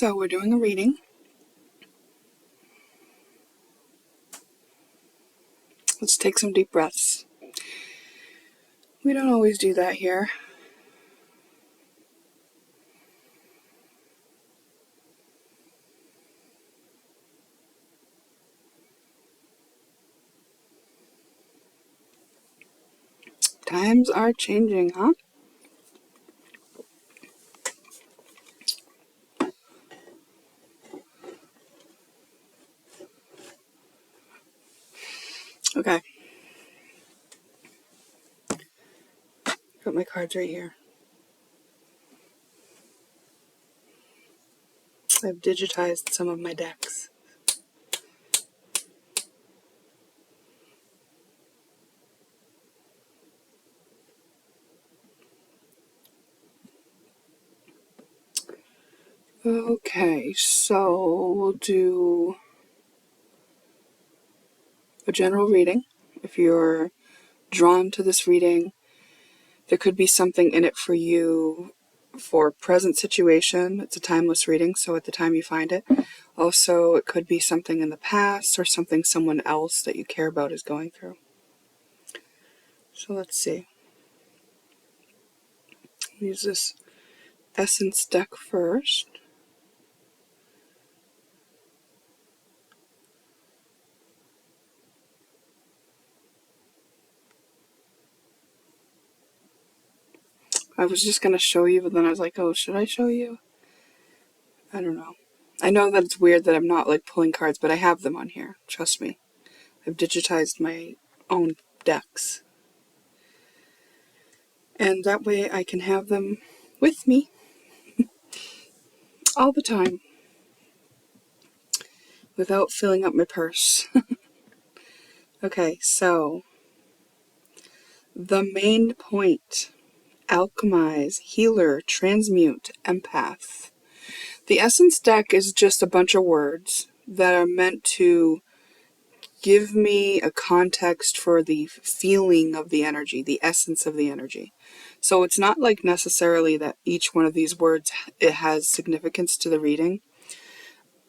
So we're doing a reading. Let's take some deep breaths. We don't always do that here. Times are changing, huh? Okay. Put my cards right here. I've digitized some of my decks. Okay, so we'll do a general reading. If you're drawn to this reading, there could be something in it for you for present situation. It's a timeless reading, so at the time you find it. Also, it could be something in the past or something someone else that you care about is going through. So let's see. Use this Essence deck first. I was just going to show you, but then I was like, oh, should I show you? I don't know. I know that it's weird that I'm not like pulling cards, but I have them on here. Trust me. I've digitized my own decks. And that way I can have them with me all the time without filling up my purse. Okay, so the main point: alchemize, healer, transmute, empath. The Essence deck is just a bunch of words that are meant to give me a context for the feeling of the energy, the essence of the energy. So it's not like necessarily that each one of these words, it has significance to the reading.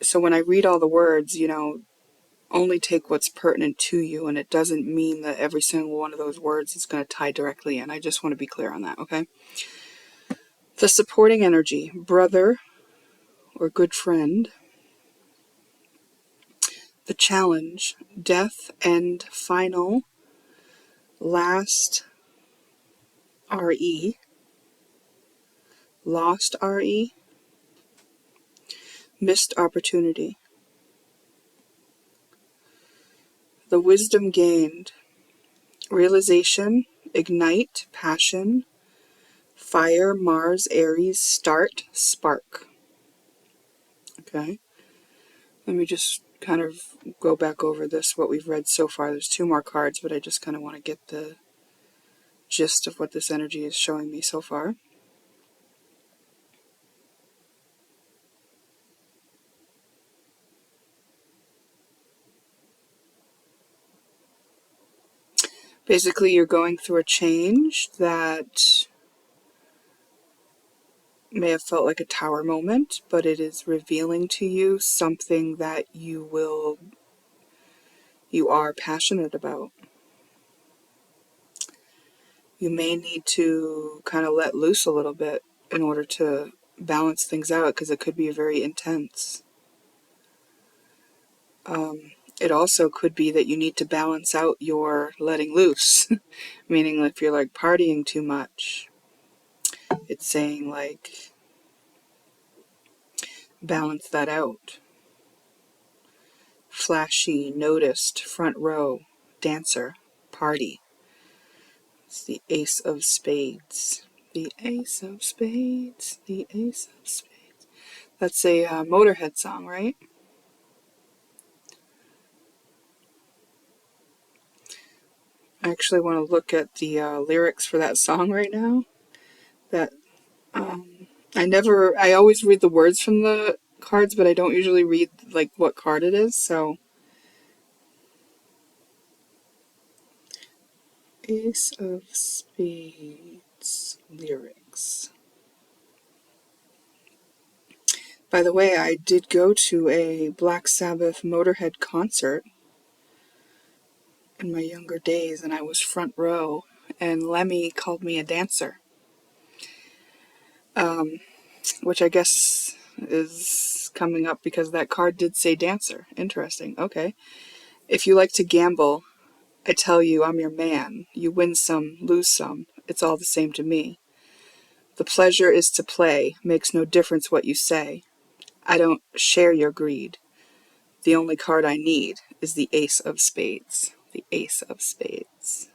So when I read all the words, only take what's pertinent to you, and it doesn't mean that every single one of those words is going to tie directly in. I just want to be clear on that, okay? The supporting energy: brother or good friend. The challenge: death, end, final, last, RE, lost, RE, missed opportunity. The wisdom gained: realization, ignite, passion, fire, Mars, Aries, start, spark. Okay, let me just kind of go back over this, what we've read so far. There's 2 more cards, but I just kind of want to get the gist of what this energy is showing me so far. Basically, you're going through a change that may have felt like a tower moment, but it is revealing to you something that you are passionate about. You may need to kind of let loose a little bit in order to balance things out, because it could be very intense. It also could be that you need to balance out your letting loose, meaning if you're like partying too much, it's saying like balance that out. Flashy, noticed, front row, dancer, party. It's the Ace of Spades. The Ace of Spades. The Ace of Spades. That's a Motorhead song, right? I actually want to look at the lyrics for that song right now. That I always read the words from the cards, but I don't usually read like what card it is. So, Ace of Spades lyrics By the way, I did go to a Black Sabbath Motorhead concert in my younger days, and I was front row, and Lemmy called me a dancer, which I guess is coming up because that card did say dancer. Interesting. Okay. If you like to gamble, I tell you I'm your man. You win some, lose some. It's all the same to me. The pleasure is to play. Makes no difference what you say. I don't share your greed. The only card I need is the Ace of Spades. The Ace of Spades.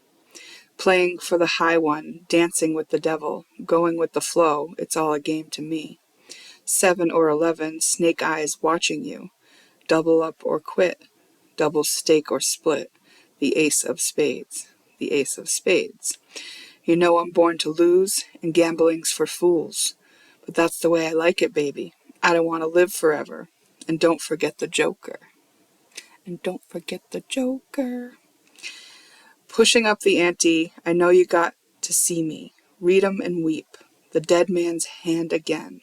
Playing for the high one, dancing with the devil, going with the flow, it's all a game to me. 7 or 11, snake eyes watching you. Double up or quit. Double stake or split. The Ace of Spades. The Ace of Spades. You know I'm born to lose, and gambling's for fools. But that's the way I like it, baby. I don't want to live forever. And don't forget the Joker. And don't forget the Joker. Pushing up the ante, I know you got to see me. Read 'em and weep. The dead man's hand again.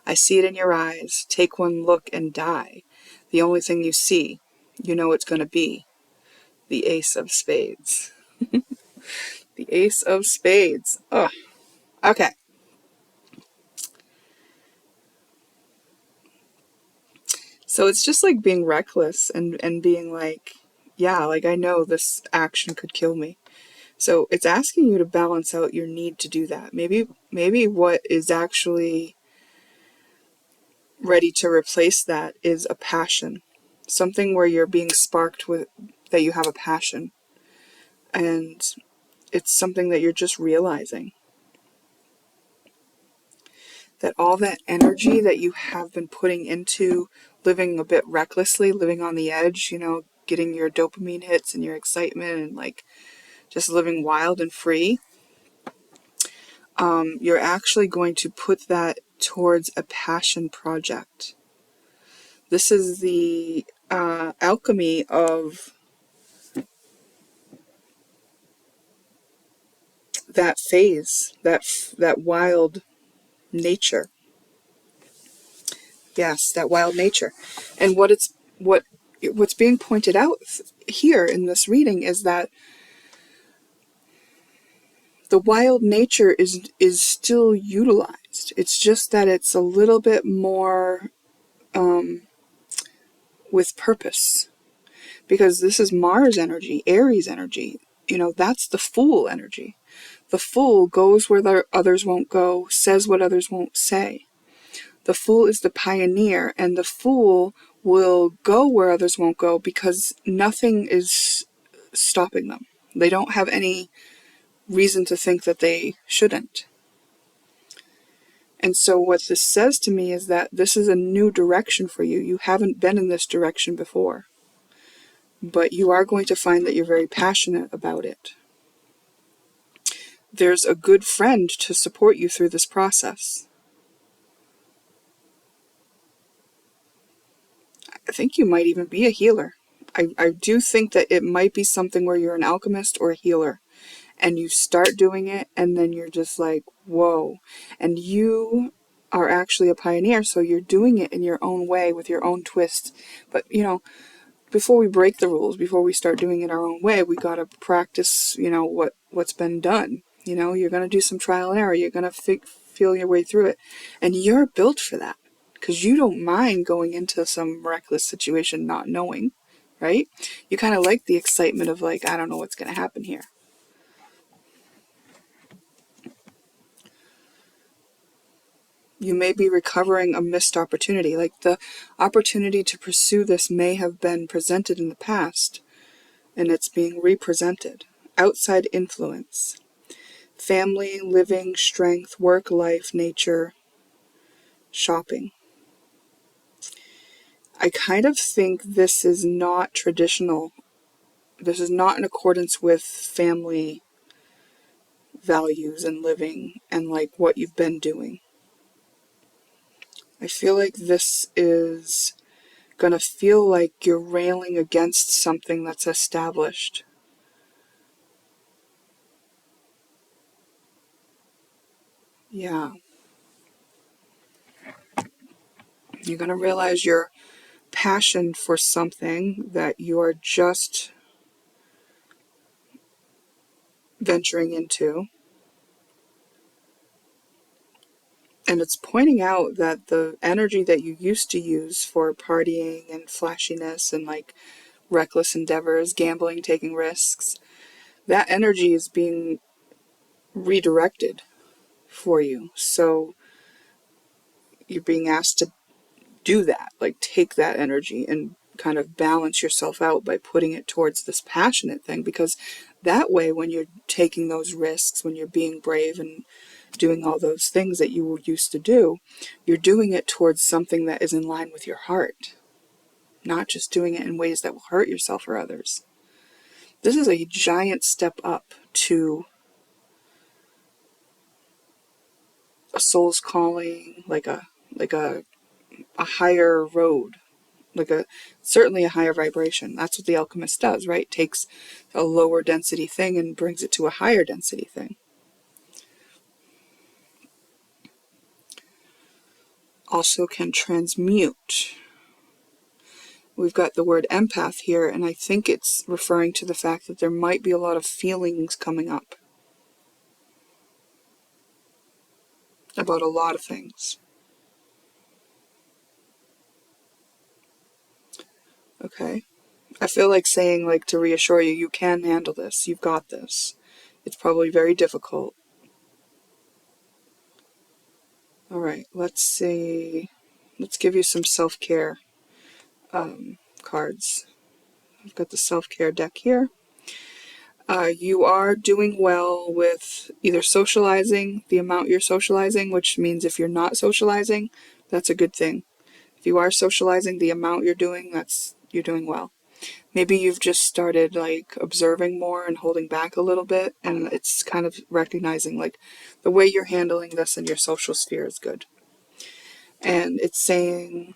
I see it in your eyes. Take one look and die. The only thing you see, you know it's going to be the Ace of Spades. The Ace of Spades. Ugh. Okay. So it's just like being reckless and being like, yeah, like I know this action could kill me. So it's asking you to balance out your need to do that. Maybe what is actually ready to replace that is a passion. Something where you're being sparked with that you have a passion. And it's something that you're just realizing. That all that energy that you have been putting into living a bit recklessly, living on the edge, getting your dopamine hits and your excitement and like just living wild and free, you're actually going to put that towards a passion project. This is the alchemy of that phase, that wild nature. Yes, that wild nature. And what's being pointed out here in this reading is that the wild nature is still utilized. It's just that it's a little bit more with purpose. Because this is Mars energy, Aries energy. That's the Fool energy. The Fool goes where others won't go, says what others won't say. The Fool is the pioneer, and the Fool will go where others won't go because nothing is stopping them. They don't have any reason to think that they shouldn't. And so what this says to me is that this is a new direction for you. You haven't been in this direction before. But you are going to find that you're very passionate about it. There's a good friend to support you through this process. I think you might even be a healer. I do think that it might be something where you're an alchemist or a healer. And you start doing it, and then you're just like, whoa. And you are actually a pioneer, so you're doing it in your own way with your own twist. But, before we break the rules, before we start doing it our own way, we got to practice, what's been done. You're going to do some trial and error. You're going to feel your way through it. And you're built for that because you don't mind going into some reckless situation not knowing, right? You kind of like the excitement of like, I don't know what's going to happen here. You may be recovering a missed opportunity. Like the opportunity to pursue this may have been presented in the past, and it's being represented. Outside influence. Family, living, strength, work, life, nature, shopping. I kind of think this is not traditional. This is not in accordance with family values and living and like what you've been doing. I feel like this is going to feel like you're railing against something that's established. Yeah. You're going to realize your passion for something that you're just venturing into. And it's pointing out that the energy that you used to use for partying and flashiness and like reckless endeavors, gambling, taking risks, that energy is being redirected for you. So you're being asked to do that, like take that energy and kind of balance yourself out by putting it towards this passionate thing, because that way when you're taking those risks, when you're being brave and doing all those things that you used to do, you're doing it towards something that is in line with your heart, not just doing it in ways that will hurt yourself or others. This is a giant step up to a soul's calling, like a higher road, certainly a higher vibration. That's what the alchemist does, right? Takes a lower density thing and brings it to a higher density thing. Also can transmute. We've got the word empath here, and I think it's referring to the fact that there might be a lot of feelings coming up about a lot of things. Okay? I feel like saying, like, to reassure you, you can handle this. You've got this. It's probably very difficult. All right, let's see. Let's give you some self-care cards. I've got the self-care deck here. You are doing well with either socializing, the amount you're socializing, which means if you're not socializing, that's a good thing. If you are socializing, the amount you're doing, you're doing well. Maybe you've just started like observing more and holding back a little bit, and it's kind of recognizing like the way you're handling this in your social sphere is good. And it's saying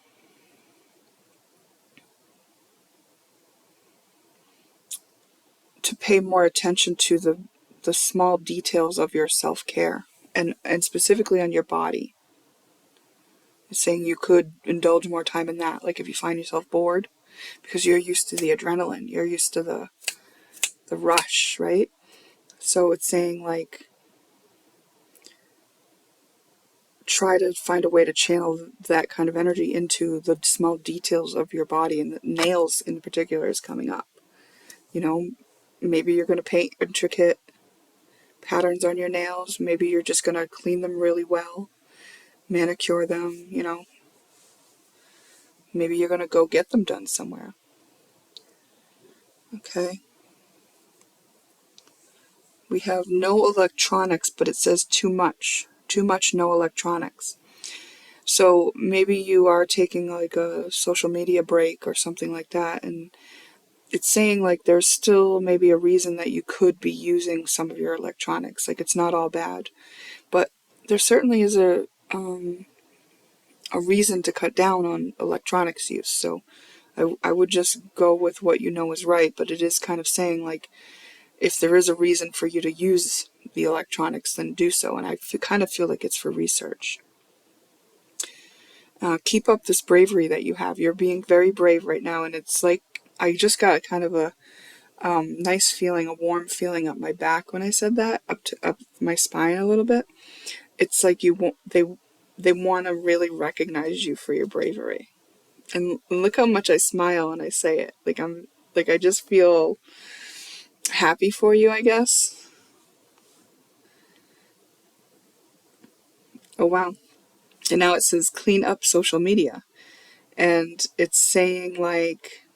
to pay more attention to the small details of your self-care, and specifically on your body. It's saying you could indulge more time in that, like if you find yourself bored, because you're used to the adrenaline, you're used to the rush, right? So it's saying like try to find a way to channel that kind of energy into the small details of your body, and the nails in particular is coming up. You know, maybe you're going to paint intricate patterns on your nails. Maybe you're just going to clean them really well, manicure them, you know. Maybe you're going to go get them done somewhere. Okay. We have no electronics, but it says too much. Too much no electronics. So maybe you are taking like a social media break or something like that, and it's saying like there's still maybe a reason that you could be using some of your electronics. Like it's not all bad, but there certainly is a reason to cut down on electronics use. So I would just go with what you know is right, but it is kind of saying like if there is a reason for you to use the electronics, then do so. And I kind of feel like it's for research. Keep up this bravery that you have. You're being very brave right now, and it's like I just got kind of a nice feeling, a warm feeling up my back when I said that, up my spine a little bit. It's like they want to really recognize you for your bravery. And look how much I smile when I say it. I just feel happy for you, I guess. Oh wow. And now it says clean up social media. And it's saying like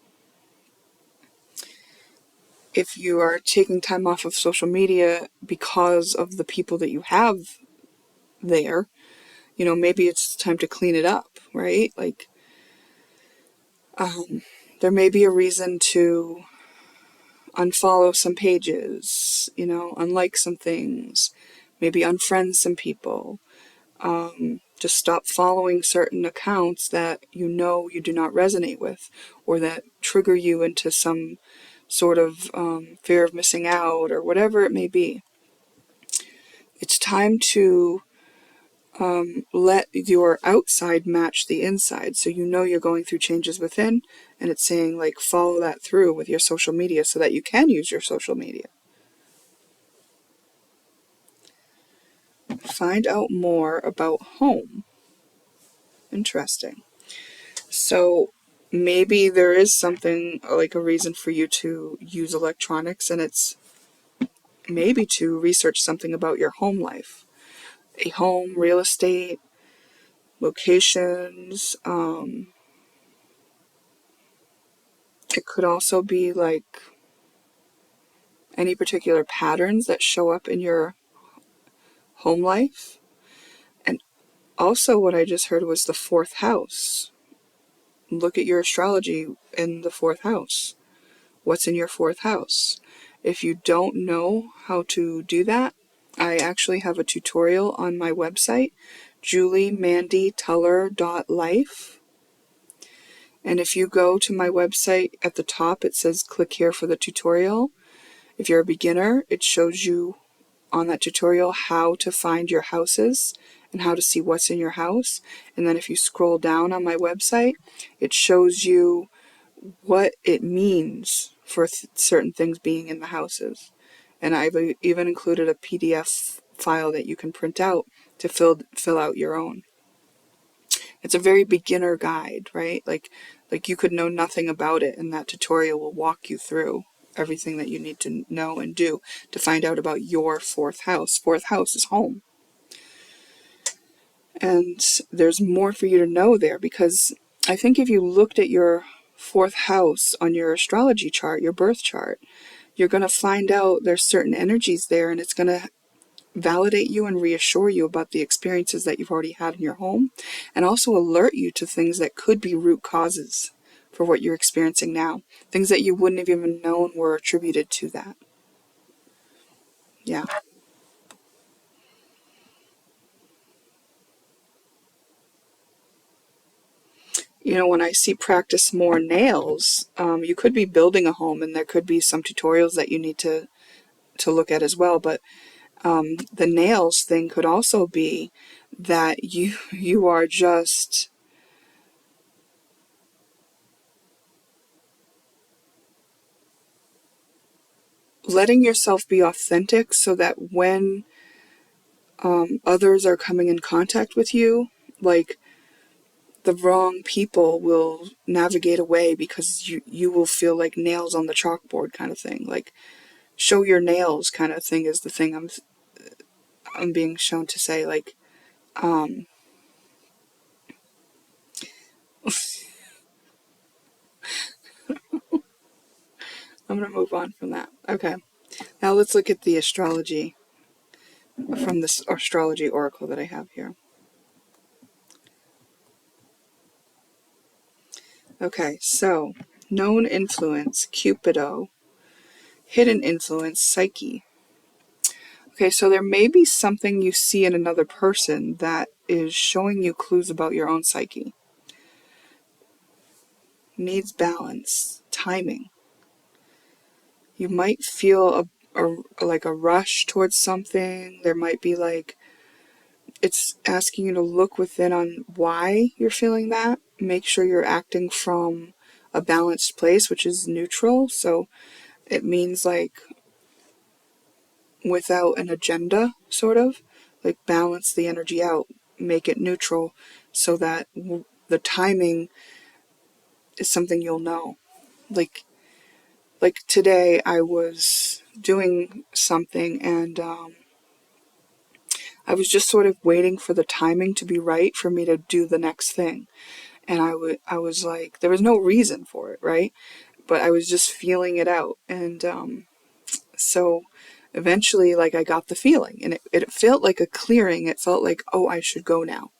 if you are taking time off of social media because of the people that you have there, you know, maybe it's time to clean it up, right? Like, there may be a reason to unfollow some pages, you know, unlike some things, maybe unfriend some people, just stop following certain accounts that you know you do not resonate with, or that trigger you into some sort of fear of missing out, or whatever it may be. It's time to let your outside match the inside. So you know you're going through changes within, and it's saying like follow that through with your social media so that you can use your social media. Find out more about home. Interesting. So maybe there is something like a reason for you to use electronics, and it's maybe to research something about your home life. A home, real estate, locations. It could also be like any particular patterns that show up in your home life. And also, what I just heard was the fourth house. Look at your astrology in the fourth house. What's in your fourth house? If you don't know how to do that, I actually have a tutorial on my website, juliemandytuller.life. And if you go to my website, at the top it says click here for the tutorial. If you're a beginner, it shows you on that tutorial how to find your houses and how to see what's in your house. And then if you scroll down on my website, it shows you what it means for certain things being in the houses. And I've even included a PDF file that you can print out to fill out your own. It's a very beginner guide, right? Like you could know nothing about it, and that tutorial will walk you through everything that you need to know and do to find out about your fourth house. Fourth house is home. And there's more for you to know there, because I think if you looked at your fourth house on your astrology chart, your birth chart, you're going to find out there's certain energies there, and it's going to validate you and reassure you about the experiences that you've already had in your home, and also alert you to things that could be root causes for what you're experiencing now. Things that you wouldn't have even known were attributed to that. Yeah. You know, when I see practice more nails, you could be building a home, and there could be some tutorials that you need to look at as well. But the nails thing could also be that you are just letting yourself be authentic, so that when others are coming in contact with you, like the wrong people will navigate away, because you will feel like nails on the chalkboard kind of thing. Like show your nails kind of thing is the thing I'm being shown to say. Like I'm gonna move on from that. Okay, now let's look at the astrology from this astrology oracle that I have here. Okay, so known influence, Cupido, hidden influence, Psyche. Okay, so there may be something you see in another person that is showing you clues about your own psyche. Needs balance, timing. You might feel like a rush towards something. There might be like, it's asking you to look within on why you're feeling that. Make sure you're acting from a balanced place, which is neutral. So it means like without an agenda, sort of. Like balance the energy out, make it neutral, so that the timing is something you'll know. Like today I was doing something, and I was just sort of waiting for the timing to be right for me to do the next thing. And I was like, there was no reason for it, right? But I was just feeling it out. And so eventually, like, I got the feeling, and it felt like a clearing. It felt like, oh, I should go now.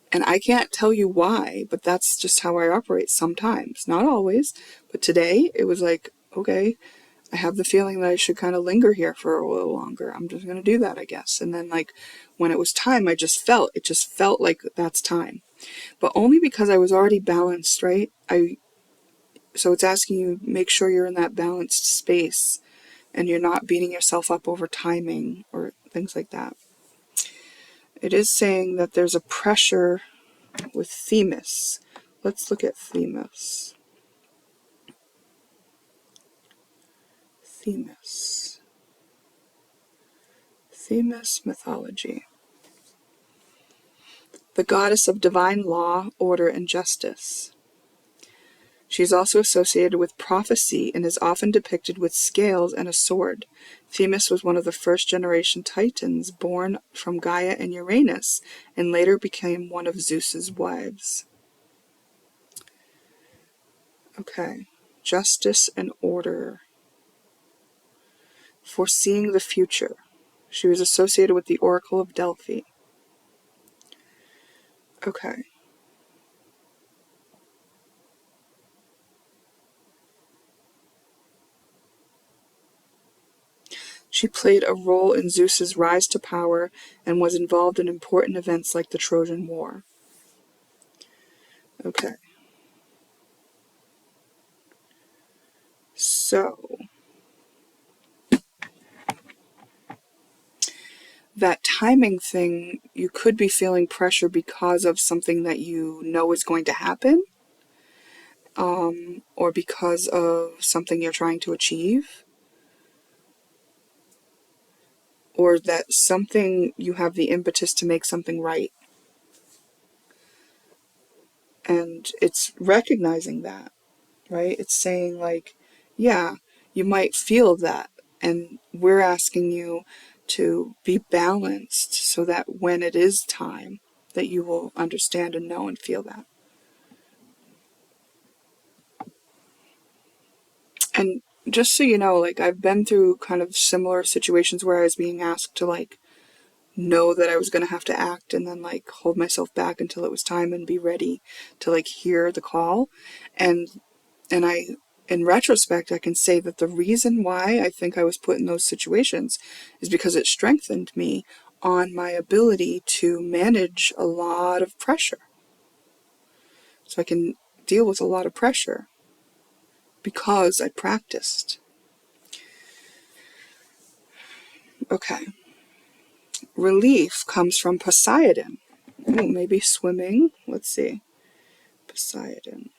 And I can't tell you why, but that's just how I operate sometimes. Not always, but today it was like, okay, I have the feeling that I should kind of linger here for a little longer. I'm just going to do that, I guess. And then like when it was time, it just felt like that's time. But only because I was already balanced, right? So it's asking you, make sure you're in that balanced space and you're not beating yourself up over timing or things like that. it is saying that there's a pressure with Themis. Let's look at Themis. Themis mythology. The goddess of divine law, order, and justice. She is also associated with prophecy and is often depicted with scales and a sword. Themis was one of the first-generation Titans born from Gaia and Uranus, and later became one of Zeus's wives. Okay. Justice and order. Foreseeing the future. She was associated with the Oracle of Delphi. Okay. She played a role in Zeus's rise to power and was involved in important events like the Trojan War. Okay. So, that timing thing, you could be feeling pressure because of something that you know is going to happen, or because of something you're trying to achieve, or that something you have the impetus to make something right. And it's recognizing that, right? It's saying like, yeah, you might feel that, and we're asking you to be balanced so that when it is time, that you will understand and know and feel that. And just so you know, like, I've been through kind of similar situations where I was being asked to like know that I was going to have to act and then like hold myself back until it was time and be ready to like hear the call. And I, in retrospect, I can say that the reason why I think I was put in those situations is because it strengthened me on my ability to manage a lot of pressure. So I can deal with a lot of pressure because I practiced. Okay. Relief comes from Poseidon. Ooh, maybe swimming. Let's see. Poseidon.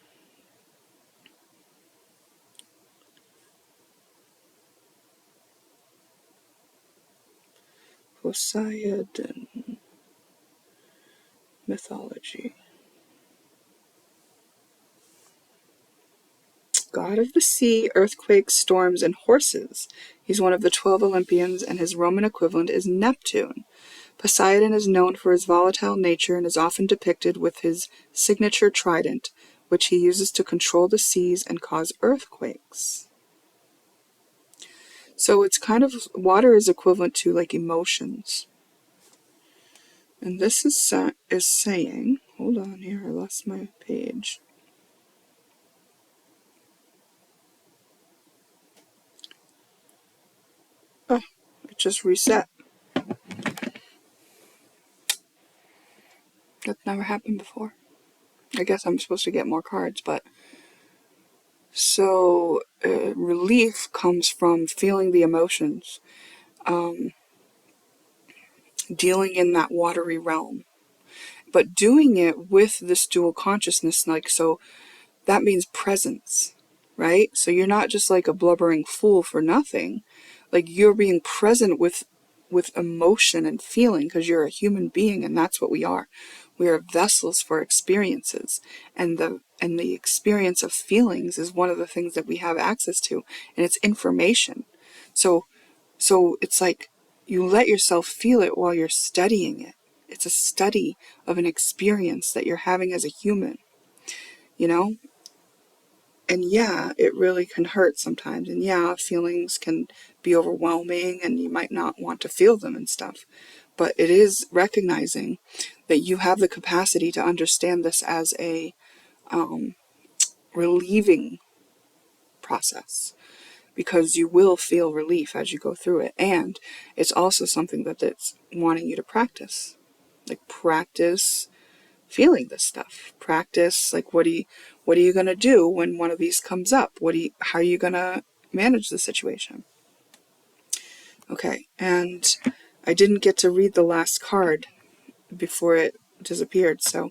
Poseidon mythology. God of the sea, earthquakes, storms, and horses. He's one of the 12 Olympians, and his Roman equivalent is Neptune. Poseidon is known for his volatile nature and is often depicted with his signature trident, which he uses to control the seas and cause earthquakes. So it's kind of, water is equivalent to like emotions. And this is saying, hold on here, I lost my page. Oh, it just reset. That's never happened before. I guess I'm supposed to get more cards, but... So, relief comes from feeling the emotions, dealing in that watery realm, but doing it with this dual consciousness, like, so that means presence, right? So you're not just like a blubbering fool for nothing. Like, you're being present with emotion and feeling, because you're a human being, and that's what we are. We are vessels for experiences, and the experience of feelings is one of the things that we have access to, and it's information. So it's like you let yourself feel it while you're studying it. It's a study of an experience that you're having as a human, you know? And yeah, it really can hurt sometimes. And yeah, feelings can be overwhelming and you might not want to feel them and stuff. But it is recognizing that you have the capacity to understand this as a relieving process, because you will feel relief as you go through it. And it's also something that's wanting you to practice. Like, practice feeling this stuff. Practice, like, what are you going to do when one of these comes up? How are you going to manage the situation? Okay, and I didn't get to read the last card before it disappeared. So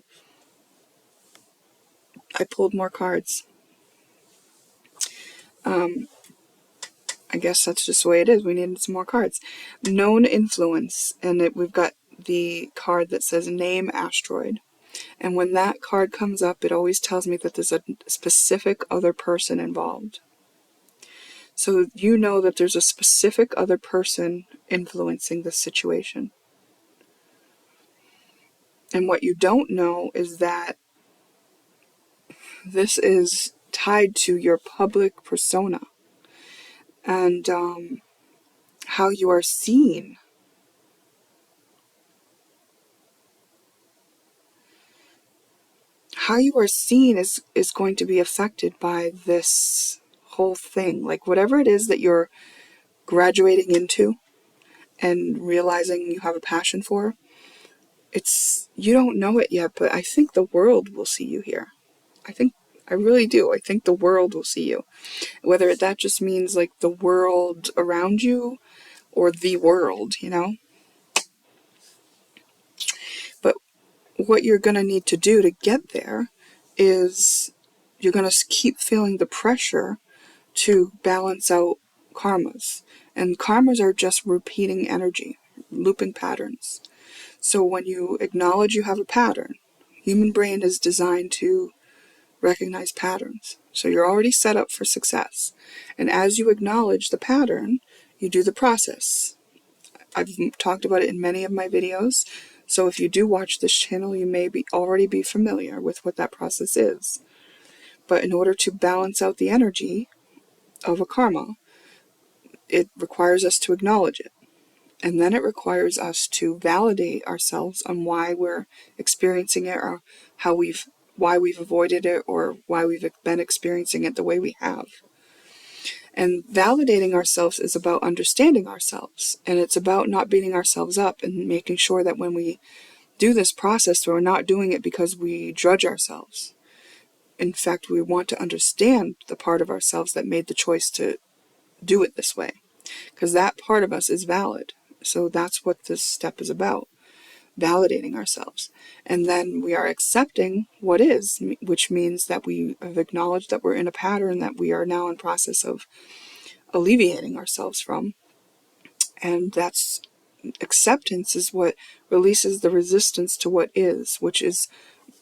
I pulled more cards. I guess that's just the way it is. We needed some more cards. Known influence, and we've got the card that says name asteroid. And when that card comes up, it always tells me that there's a specific other person involved. So you know that there's a specific other person influencing this situation. And what you don't know is that this is tied to your public persona and how you are seen. How you are seen is going to be affected by this whole thing. Like whatever it is that you're graduating into and realizing you have a passion for, you don't know it yet, but I think the world will see you here. I really do. I think the world will see you. Whether that just means like the world around you or the world, But what you're going to need to do to get there is you're going to keep feeling the pressure to balance out karmas. And karmas are just repeating energy, looping patterns. So when you acknowledge you have a pattern, human brain is designed to recognize patterns. So you're already set up for success. And as you acknowledge the pattern, you do the process. I've talked about it in many of my videos. So if you do watch this channel, you may already be familiar with what that process is. But in order to balance out the energy of a karma, it requires us to acknowledge it. And then it requires us to validate ourselves on why we're experiencing it, or why we've avoided it, or why we've been experiencing it the way we have. And validating ourselves is about understanding ourselves. And it's about not beating ourselves up and making sure that when we do this process, we're not doing it because we judge ourselves. In fact, we want to understand the part of ourselves that made the choice to do it this way, because that part of us is valid. So that's what this step is about, validating ourselves. And then we are accepting what is, which means that we have acknowledged that we're in a pattern that we are now in process of alleviating ourselves from. And that's acceptance is what releases the resistance to what is, which is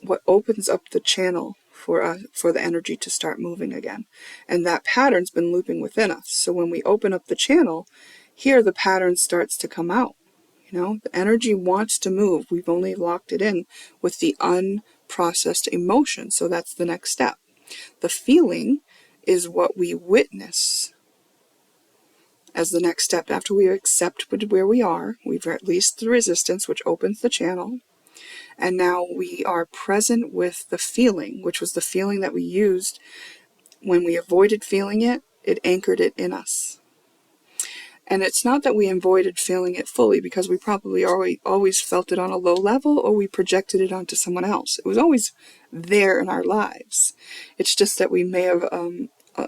what opens up the channel for the energy to start moving again. And that pattern's been looping within us. So when we open up the channel, here the pattern starts to come out. The energy wants to move. We've only locked it in with the unprocessed emotion. So that's the next step. The feeling is what we witness as the next step. After we accept where we are, we've released the resistance, which opens the channel. And now we are present with the feeling, which was the feeling that we used when we avoided feeling it. It anchored it in us. And it's not that we avoided feeling it fully, because we probably always felt it on a low level, or we projected it onto someone else. It was always there in our lives. It's just that we may have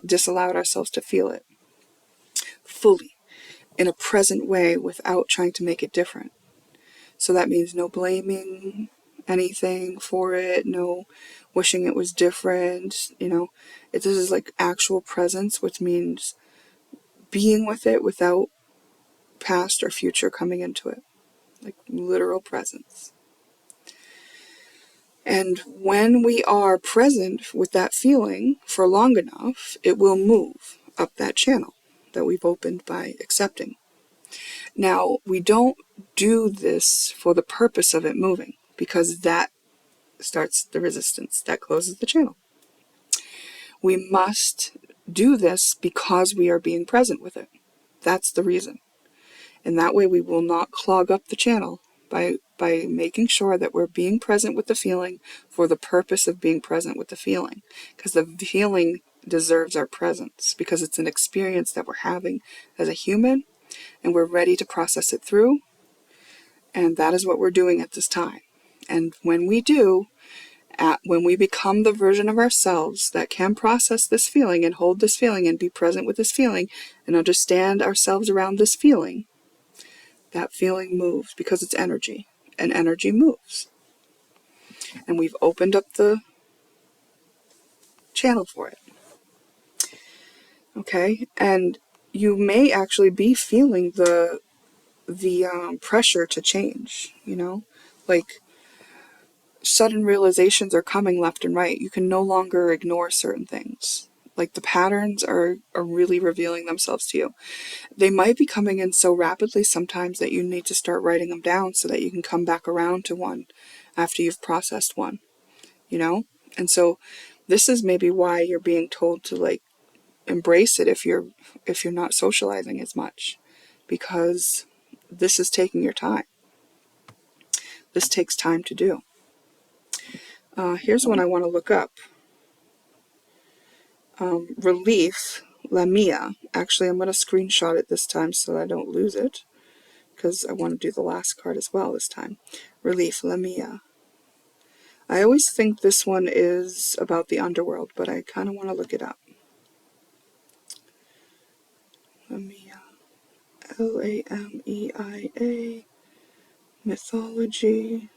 disallowed ourselves to feel it fully in a present way without trying to make it different. So that means no blaming anything for it, no wishing it was different. This is like actual presence, which means being with it without past or future coming into it, like literal presence. And when we are present with that feeling for long enough, it will move up that channel that we've opened by accepting. Now, we don't do this for the purpose of it moving, because that starts the resistance, that closes the channel. We must do this because we are being present with it. That's the reason. And that way we will not clog up the channel by making sure that we're being present with the feeling for the purpose of being present with the feeling. Because the feeling deserves our presence, because it's an experience that we're having as a human, and we're ready to process it through. And that is what we're doing at this time. And when we do, when we become the version of ourselves that can process this feeling and hold this feeling and be present with this feeling and understand ourselves around this feeling, that feeling moves because it's energy. an energy moves. And we've opened up the channel for it. Okay? And you may actually be feeling the pressure to change, you know? Like, sudden realizations are coming left and right. You can no longer ignore certain things. Like, the patterns are really revealing themselves to you. They might be coming in so rapidly sometimes that you need to start writing them down so that you can come back around to one after you've processed one, you know? And so this is maybe why you're being told to, like, embrace it if you're not socializing as much, because this is taking your time. This takes time to do. Here's one I want to look up. Relief, Lamia. Actually, I'm going to screenshot it this time so that I don't lose it, because I want to do the last card as well this time. Relief, Lamia. I always think this one is about the underworld, but I kind of want to look it up. Lamia. Lameia. Mythology.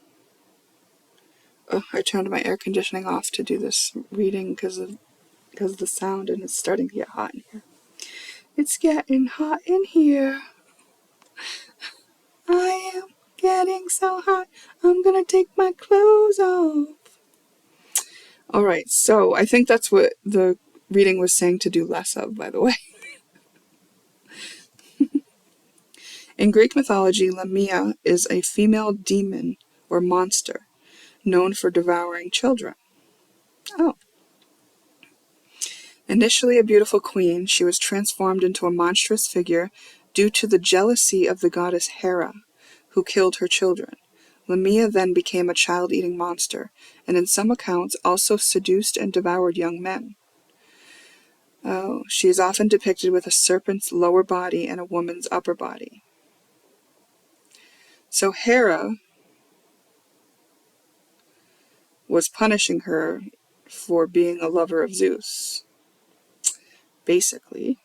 Oh, I turned my air conditioning off to do this reading because of the sound, and it's starting to get hot in here. It's getting hot in here. I am getting so hot, I'm gonna take my clothes off. Alright, so I think that's what the reading was saying to do less of, by the way. In Greek mythology, Lamia is a female demon or monster known for devouring children. Oh. Initially a beautiful queen, she was transformed into a monstrous figure due to the jealousy of the goddess Hera, who killed her children. Lamia then became a child-eating monster, and in some accounts also seduced and devoured young men. Oh, she is often depicted with a serpent's lower body and a woman's upper body. So Hera was punishing her for being a lover of Zeus, basically.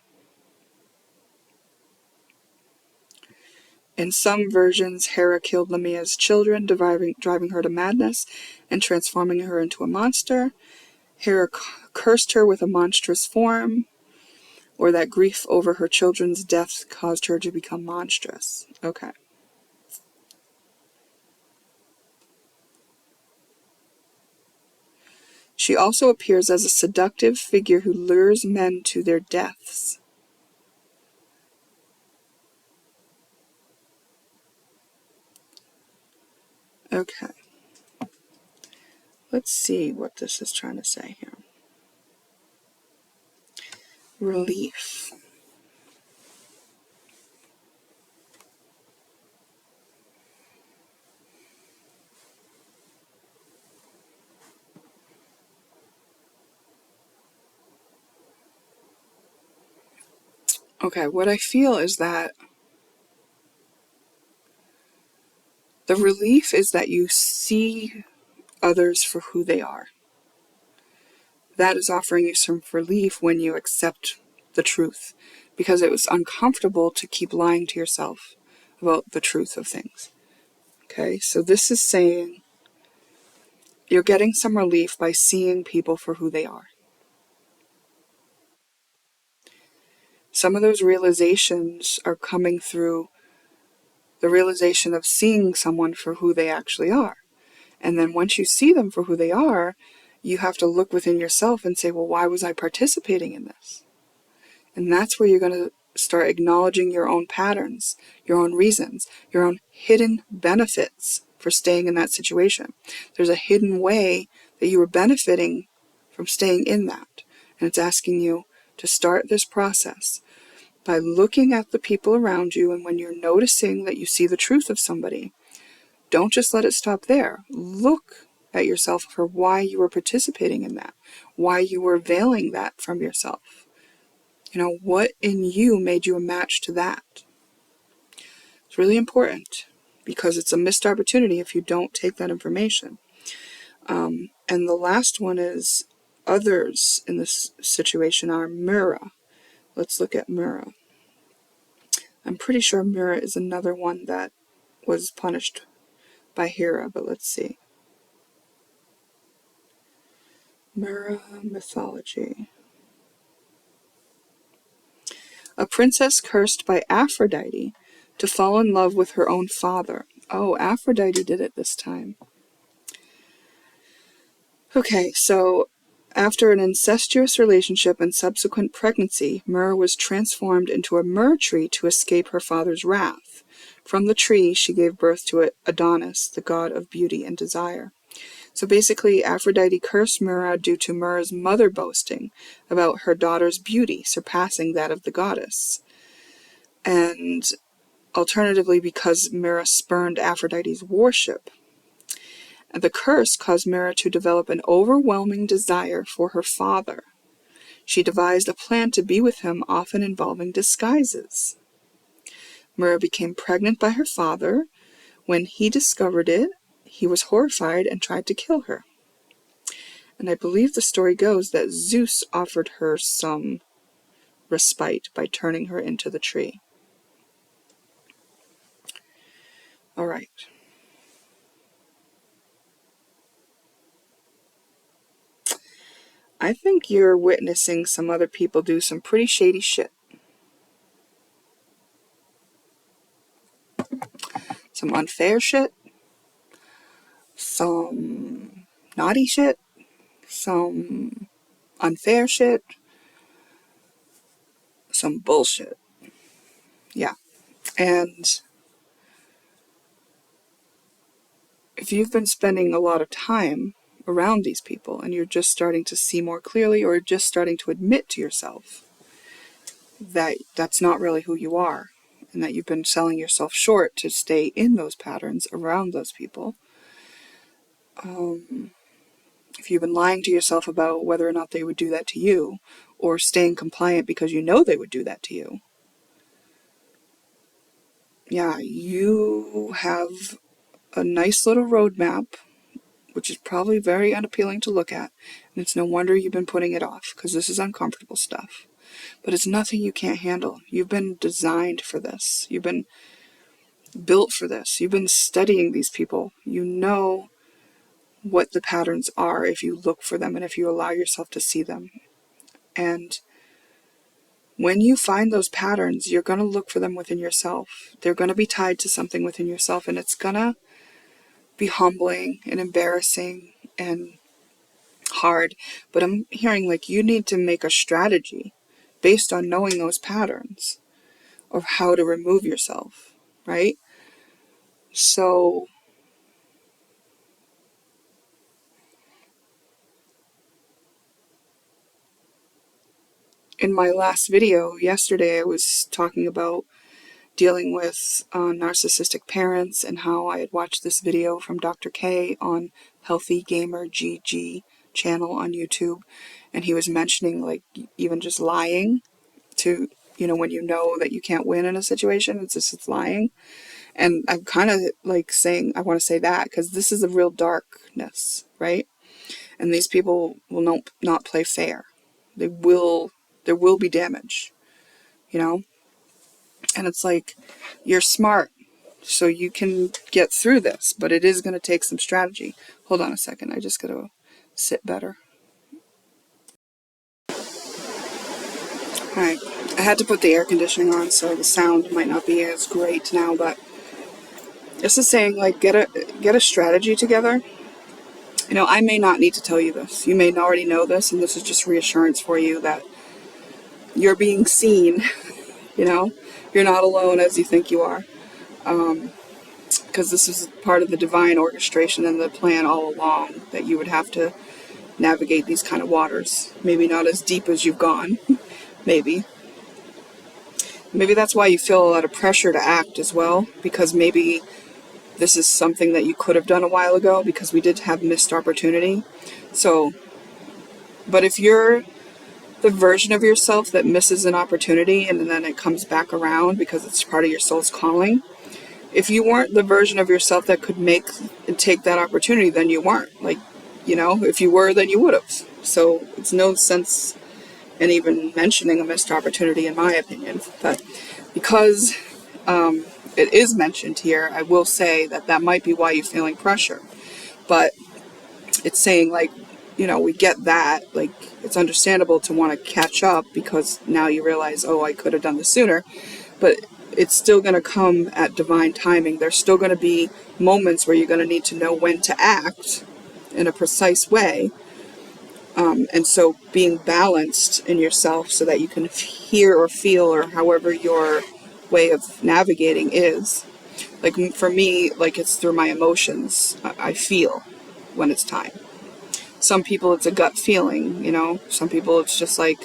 In some versions, Hera killed Lamia's children, driving her to madness and transforming her into a monster. Hera cursed her with a monstrous form, or that grief over her children's death caused her to become monstrous. Okay. She also appears as a seductive figure who lures men to their deaths. Okay. Let's see what this is trying to say here. Relief. Okay, what I feel is that the relief is that you see others for who they are. That is offering you some relief when you accept the truth, because it was uncomfortable to keep lying to yourself about the truth of things. Okay, so this is saying you're getting some relief by seeing people for who they are. Some of those realizations are coming through the realization of seeing someone for who they actually are. And then once you see them for who they are, you have to look within yourself and say, well, why was I participating in this? And that's where you're going to start acknowledging your own patterns, your own reasons, your own hidden benefits for staying in that situation. There's a hidden way that you were benefiting from staying in that. And it's asking you to start this process by looking at the people around you, and when you're noticing that you see the truth of somebody, don't just let it stop there. Look at yourself for why you were participating in that, why you were veiling that from yourself. You know, what in you made you a match to that? It's really important, because it's a missed opportunity if you don't take that information. And the last one is others in this situation are Mira. Let's look at Mira. I'm pretty sure Mira is another one that was punished by Hera, but let's see. Mira mythology. A princess cursed by Aphrodite to fall in love with her own father. Oh, Aphrodite did it this time. Okay, so after an incestuous relationship and subsequent pregnancy, Myrrh was transformed into a myrrh tree to escape her father's wrath. From the tree, she gave birth to Adonis, the god of beauty and desire. So basically, Aphrodite cursed Myrrh due to Myrrh's mother boasting about her daughter's beauty surpassing that of the goddess. And alternatively, because Myrrh spurned Aphrodite's worship. The curse caused Myrrh to develop an overwhelming desire for her father. She devised a plan to be with him, often involving disguises. Myrrh became pregnant by her father. When he discovered it, he was horrified and tried to kill her. And I believe the story goes that Zeus offered her some respite by turning her into the tree. All right. I think you're witnessing some other people do some pretty shady shit. Some unfair shit. Some naughty shit. Some unfair shit. Some bullshit. Yeah. And if you've been spending a lot of time around these people and you're just starting to see more clearly, or just starting to admit to yourself that that's not really who you are, and that you've been selling yourself short to stay in those patterns around those people, if you've been lying to yourself about whether or not they would do that to you, or staying compliant because you know they would do that to you, yeah, you have a nice little roadmap, which is probably very unappealing to look at, and it's no wonder you've been putting it off, because this is uncomfortable stuff. But it's nothing you can't handle. You've been designed for this. You've been built for this. You've been studying these people. You know what the patterns are if you look for them and if you allow yourself to see them. And when you find those patterns, you're going to look for them within yourself. They're going to be tied to something within yourself, and it's going to be humbling and embarrassing and hard. But I'm hearing like you need to make a strategy based on knowing those patterns of how to remove yourself, right? So in my last video yesterday, I was talking about dealing with narcissistic parents, and how I had watched this video from Dr. K on Healthy Gamer GG channel on YouTube, and he was mentioning like even just lying to, when you know that you can't win in a situation, it's lying. And I'm kind of like saying, I want to say that because this is a real darkness, right? And these people will not play fair. There will be damage, And it's like, you're smart, so you can get through this, but it is going to take some strategy. Hold on a second, I just got to sit better. Alright, I had to put the air conditioning on, so the sound might not be as great now, but this is saying, like, get a strategy together. I may not need to tell you this. You may already know this, and this is just reassurance for you that you're being seen, You're not alone as you think you are. Because this is part of the divine orchestration and the plan all along, that you would have to navigate these kind of waters. Maybe not as deep as you've gone. Maybe that's why you feel a lot of pressure to act as well, because maybe this is something that you could have done a while ago, because we did have missed opportunity. So, but if you're the version of yourself that misses an opportunity and then it comes back around because it's part of your soul's calling, if you weren't the version of yourself that could make and take that opportunity, then you weren't. Like, if you were, then you would have. So it's no sense in even mentioning a missed opportunity, in my opinion. But because it is mentioned here, I will say that that might be why you're feeling pressure. But it's saying, like, we get that. Like, it's understandable to want to catch up because now you realize, oh, I could have done this sooner. But it's still going to come at divine timing. There's still going to be moments where you're going to need to know when to act in a precise way. And so being balanced in yourself so that you can hear or feel, or however your way of navigating is. Like for me, like it's through my emotions. I feel when it's time. Some people it's a gut feeling, Some people it's just like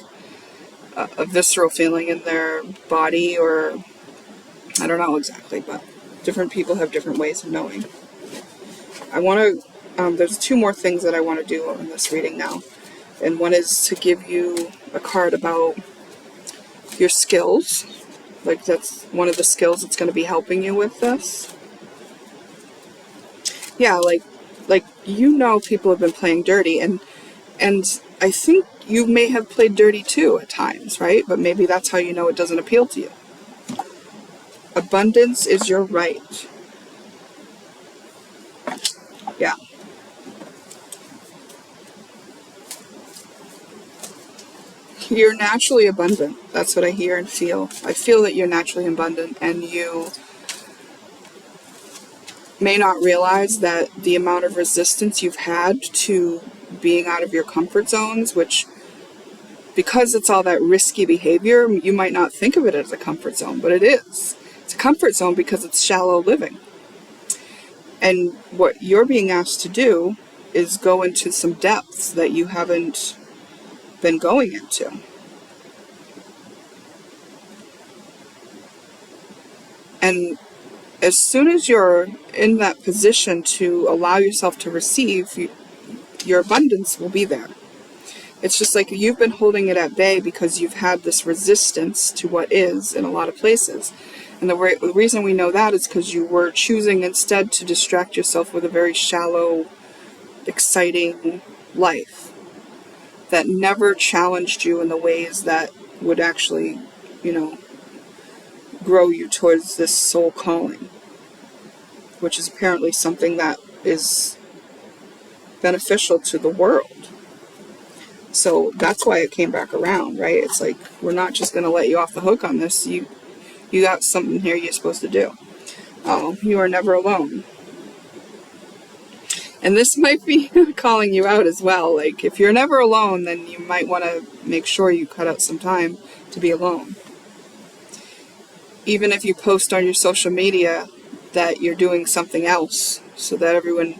a visceral feeling in their body, or I don't know exactly, but different people have different ways of knowing. There's 2 more things that I want to do in this reading now. And one is to give you a card about your skills. Like that's one of the skills that's going to be helping you with this. Yeah, like people have been playing dirty, and I think you may have played dirty too at times, right? But maybe that's how you know it doesn't appeal to you. Abundance is your right. Yeah. You're naturally abundant. That's what I hear and feel. I feel that you're naturally abundant, and you may not realize that the amount of resistance you've had to being out of your comfort zones, which, because it's all that risky behavior, you might not think of it as a comfort zone, but it is. It's a comfort zone because it's shallow living. And what you're being asked to do is go into some depths that you haven't been going into. And as soon as you're in that position to allow yourself to receive, your abundance will be there. It's just like you've been holding it at bay because you've had this resistance to what is in a lot of places. And the reason we know that is because you were choosing instead to distract yourself with a very shallow, exciting life that never challenged you in the ways that would actually, grow you towards this soul calling, which is apparently something that is beneficial to the world. So that's why it came back around, right? It's like, we're not just going to let you off the hook on this. You got something here you're supposed to do. Oh, you are never alone. And this might be calling you out as well. Like, if you're never alone, then you might want to make sure you cut out some time to be alone. Even if you post on your social media that you're doing something else so that everyone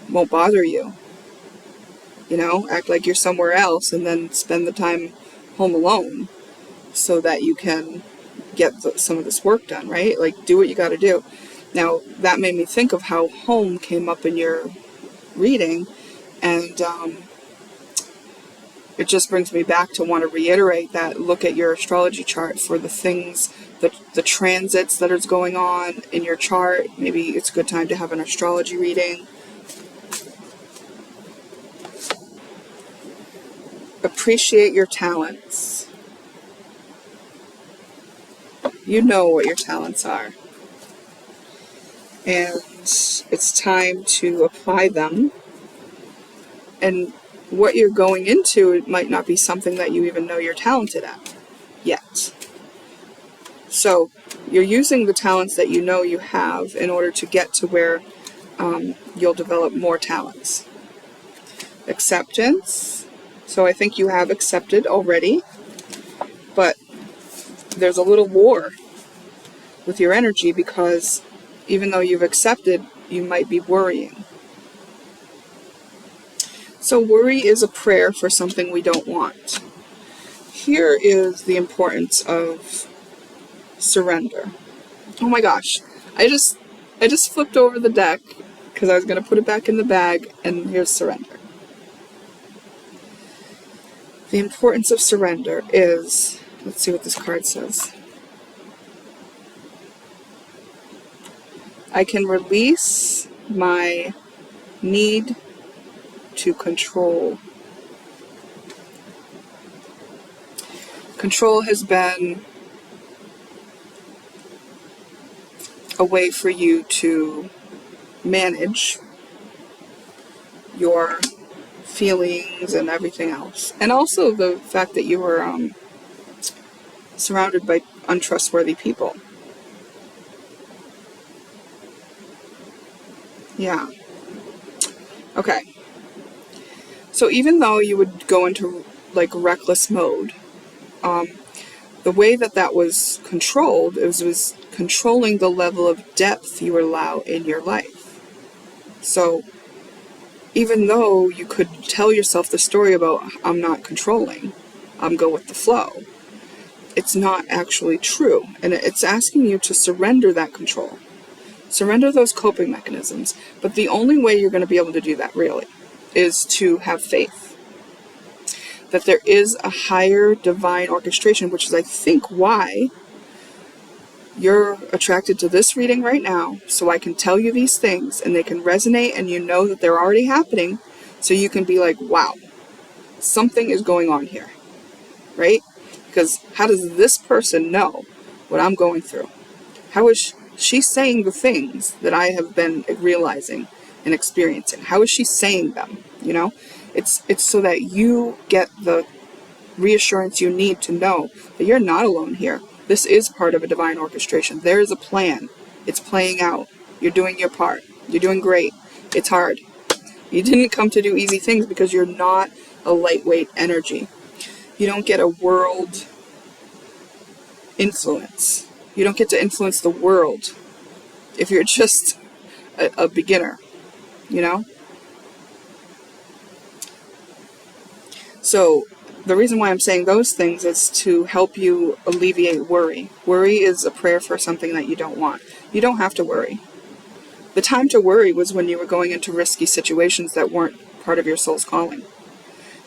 won't bother you. Act like you're somewhere else and then spend the time home alone so that you can get some of this work done, right? Like, do what you got to do. Now, that made me think of how home came up in your reading, and it just brings me back to want to reiterate that look at your astrology chart for the things, the transits that is going on in your chart. Maybe it's a good time to have an astrology reading. Appreciate your talents. You know what your talents are. And it's time to apply them. And what you're going into, it might not be something that you even know you're talented at yet. So you're using the talents that you know you have in order to get to where you'll develop more talents. Acceptance. So I think you have accepted already, but there's a little war with your energy because even though you've accepted, you might be worrying. So worry is a prayer for something we don't want. Here is the importance of surrender. Oh my gosh, I just flipped over the deck because I was going to put it back in the bag, and here's surrender. The importance of surrender is, let's see what this card says. I can release my need to control. Control has been a way for you to manage your feelings and everything else. And also the fact that you were surrounded by untrustworthy people. Yeah. Okay. So even though you would go into like reckless mode, the way that that was controlled, it was controlling the level of depth you allow in your life. So even though you could tell yourself the story about I'm not controlling, I'm go with the flow, it's not actually true. And it's asking you to surrender that control. Surrender those coping mechanisms. But the only way you're going to be able to do that, really, is to have faith that there is a higher divine orchestration, which is, I think, why you're attracted to this reading right now. So I can tell you these things and they can resonate and you know that they're already happening. So you can be like, wow, something is going on here, right? Because how does this person know what I'm going through? How is she saying the things that I have been realizing and experiencing? How is she saying them? You know, it's so that you get the reassurance you need to know that you're not alone here. This is part of a divine orchestration. There is a plan. It's playing out. You're doing your part. You're doing great. It's hard. You didn't come to do easy things because you're not a lightweight energy. You don't get a world influence. You don't get to influence the world if you're just a beginner, you know? So the reason why I'm saying those things is to help you alleviate worry. Worry is a prayer for something that you don't want. You don't have to worry. The time to worry was when you were going into risky situations that weren't part of your soul's calling.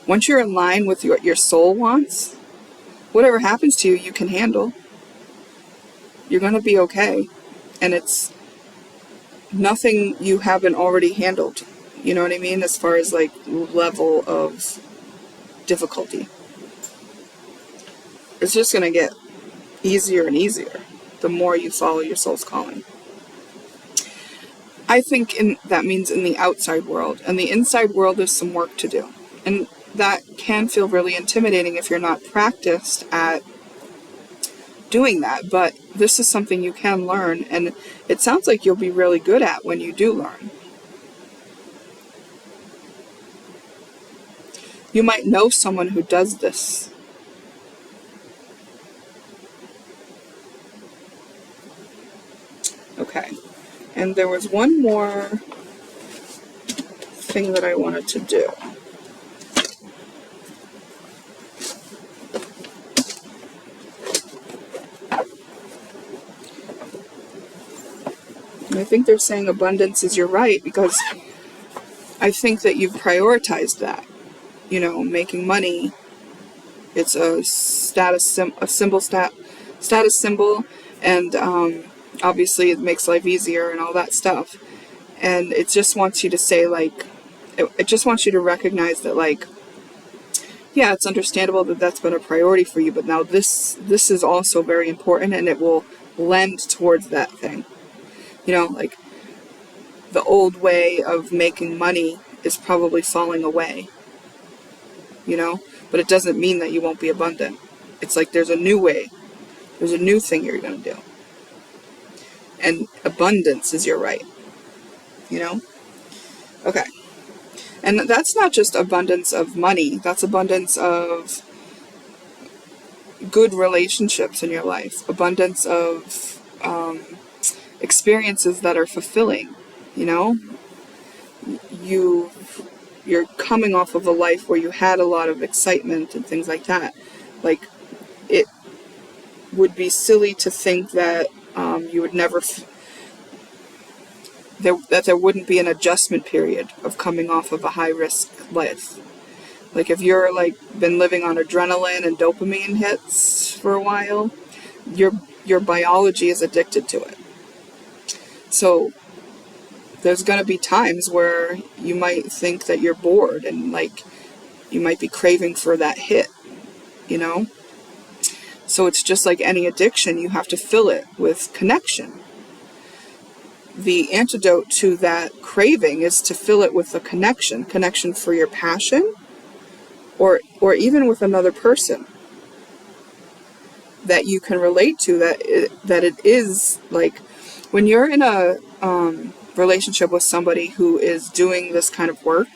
Once you're in line with what your soul wants, whatever happens to you, you can handle. You're going to be okay. And it's nothing you haven't already handled. You know what I mean? As far as like level of difficulty. It's just going to get easier and easier the more you follow your soul's calling. I think that means in the outside world. And the inside world, there's some work to do. And that can feel really intimidating if you're not practiced at doing that. But this is something you can learn. And it sounds like you'll be really good at when you do learn. You might know someone who does this. Okay. And there was one more thing that I wanted to do. And I think they're saying abundance is your right because I think that you've prioritized that. You know, making money. It's a status symbol, and obviously it makes life easier and all that stuff. And it just wants you to say, like, it just wants you to recognize that, like, yeah, it's understandable that that's been a priority for you, but now this is also very important, and it will lend towards that thing. You know, like, the old way of making money is probably falling away. You know, but it doesn't mean that you won't be abundant. It's like there's a new way. There's a new thing you're going to do. And abundance is your right. You know? Okay. And that's not just abundance of money. That's abundance of good relationships in your life. Abundance of experiences that are fulfilling. You know? You're coming off of a life where you had a lot of excitement and things like that. Like, it would be silly to think that you would never, that there wouldn't be an adjustment period of coming off of a high-risk life. Like, if you're, like, been living on adrenaline and dopamine hits for a while, your biology is addicted to it. So there's going to be times where you might think that you're bored and, like, you might be craving for that hit, you know? So it's just like any addiction, you have to fill it with connection. the antidote to that craving is to fill it with a connection for your passion, or even with another person that you can relate to, that it is like when you're in a relationship with somebody who is doing this kind of work,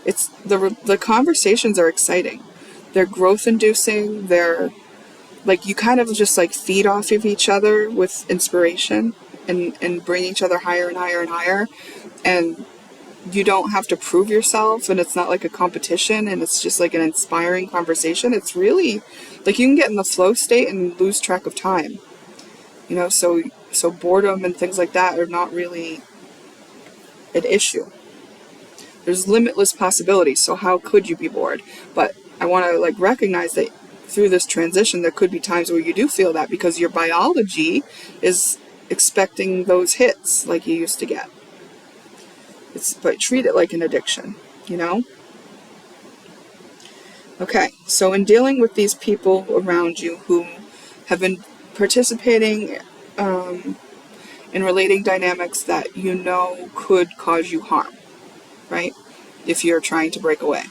it's the conversations are exciting. They're growth inducing. They're like, you kind of just like feed off of each other with inspiration and bring each other higher and higher and higher. And you don't have to prove yourself, and it's not like a competition, and it's just like an inspiring conversation. It's really like you can get in the flow state and lose track of time. You know, so boredom and things like that are not really an issue. There's limitless possibilities, so how could you be bored? But I want to like recognize that through this transition, there could be times where you do feel that because your biology is expecting those hits like you used to get. But treat it like an addiction, you know? Okay, so in dealing with these people around you who have been participating in relating dynamics that you know could cause you harm, right? If you're trying to break away.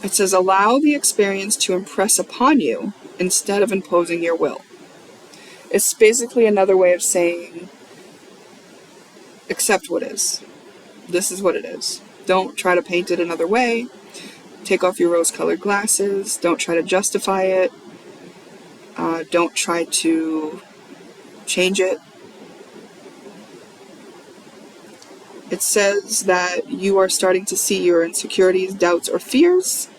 It says, allow the experience to impress upon you instead of imposing your will. It's basically another way of saying, accept what is. This is what it is. Don't try to paint it another way. Take off your rose-colored glasses. Don't try to justify it. Don't try to change it. It says that you are starting to see your insecurities, doubts, or fears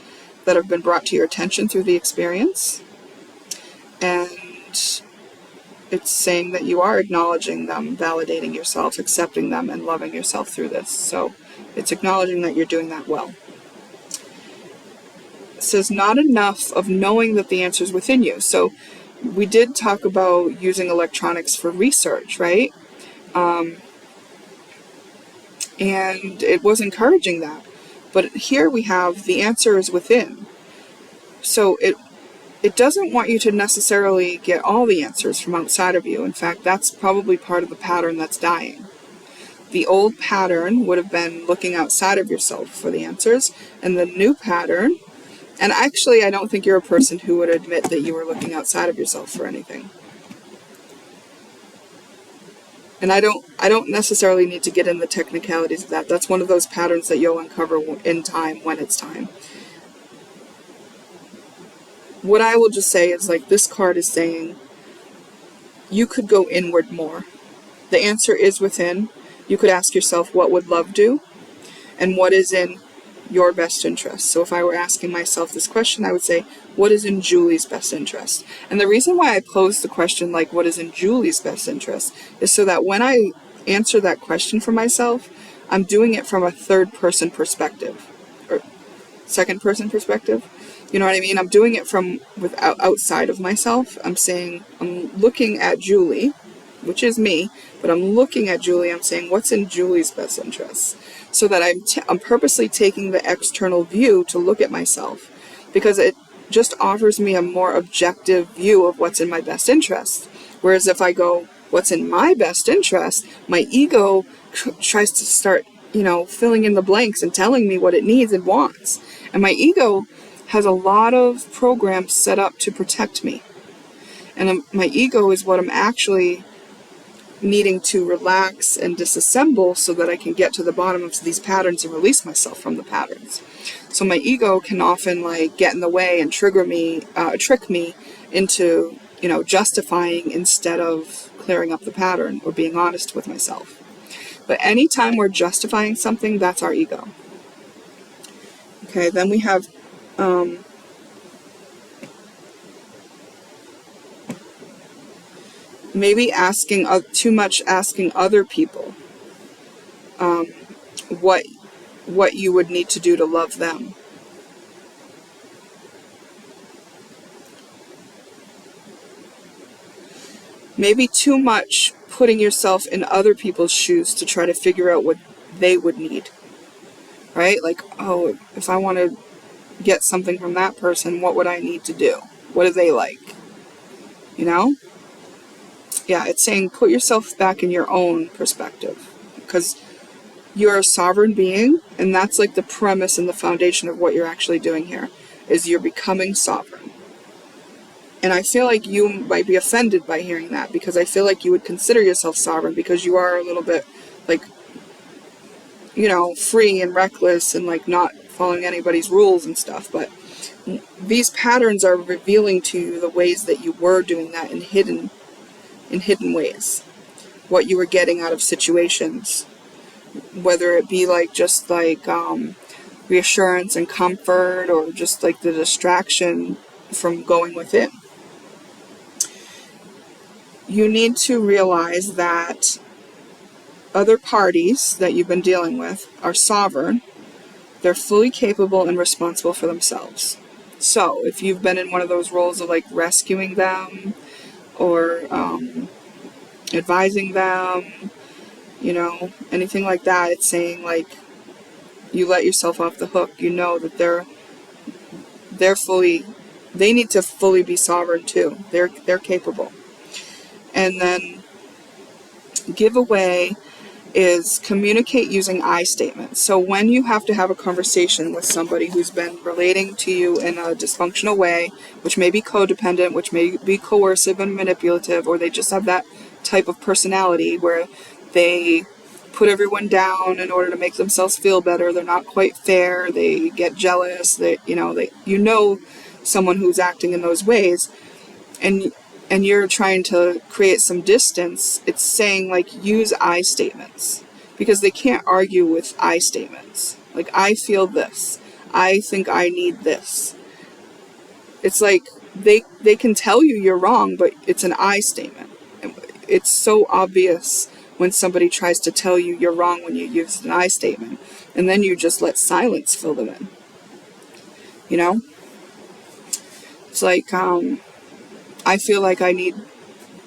that have been brought to your attention through the experience. And it's saying that you are acknowledging them, validating yourself, accepting them, and loving yourself through this. So it's acknowledging that you're doing that well. It says not enough of knowing that the answer is within you. So we did talk about using electronics for research, right? And it was encouraging that. But here we have the answer is within. So it doesn't want you to necessarily get all the answers from outside of you. In fact, that's probably part of the pattern that's dying. The old pattern would have been looking outside of yourself for the answers, and the new pattern, and actually I don't think you're a person who would admit that you were looking outside of yourself for anything. And I don't necessarily need to get in the technicalities of that. That's one of those patterns that you'll uncover in time, when it's time. What I will just say is, like, this card is saying you could go inward more. The answer is within. You could ask yourself, what would love do? And what is in your best interest? So if I were asking myself this question, I would say, what is in Julie's best interest? And the reason why I posed the question, like, what is in Julie's best interest, is so that when I answer that question for myself, I'm doing it from a third-person perspective, or second-person perspective. You know what I mean? I'm doing it from outside of myself. I'm saying, I'm looking at Julie, which is me, but I'm looking at Julie. I'm saying, what's in Julie's best interest? So that I'm purposely taking the external view to look at myself, because it just offers me a more objective view of what's in my best interest. Whereas if I go, what's in my best interest, my ego tries to start, filling in the blanks and telling me what it needs and wants. And my ego has a lot of programs set up to protect me. And my ego is what I'm actually needing to relax and disassemble so that I can get to the bottom of these patterns and release myself from the patterns. So my ego can often get in the way and trick me into, justifying instead of clearing up the pattern or being honest with myself. But anytime we're justifying something, that's our ego. Okay, then we have maybe asking other people what you would need to do to love them. Maybe too much putting yourself in other people's shoes to try to figure out what they would need. Right? Like, oh, if I want to get something from that person, what would I need to do? What do they like? yeah, it's saying put yourself back in your own perspective, because you're a sovereign being, and that's like the premise and the foundation of what you're actually doing here, is you're becoming sovereign. And I feel like you might be offended by hearing that, because I feel like you would consider yourself sovereign because you are a little bit like, you know, free and reckless and like not following anybody's rules and stuff. But these patterns are revealing to you the ways that you were doing that in hidden ways, what you were getting out of situations, whether it be like just like reassurance and comfort, or just like the distraction from going within. You need to realize that other parties that you've been dealing with are sovereign. They're fully capable and responsible for themselves. So if you've been in one of those roles of like rescuing them or advising them, you know, anything like that, it's saying like you let yourself off the hook. You know that they need to fully be sovereign too. They're capable. And then giveaway is communicate using I statements. So when you have to have a conversation with somebody who's been relating to you in a dysfunctional way, which may be codependent, which may be coercive and manipulative, or they just have that type of personality where they put everyone down in order to make themselves feel better, they're not quite fair, they get jealous, someone who's acting in those ways, and you're trying to create some distance, it's saying like use I statements, because they can't argue with I statements. Like, I feel this, I think I need this. It's like they can tell you you're wrong, but it's an I statement. It's so obvious when somebody tries to tell you you're wrong when you use an I statement, and then you just let silence fill them in. You know? It's like, I feel like I need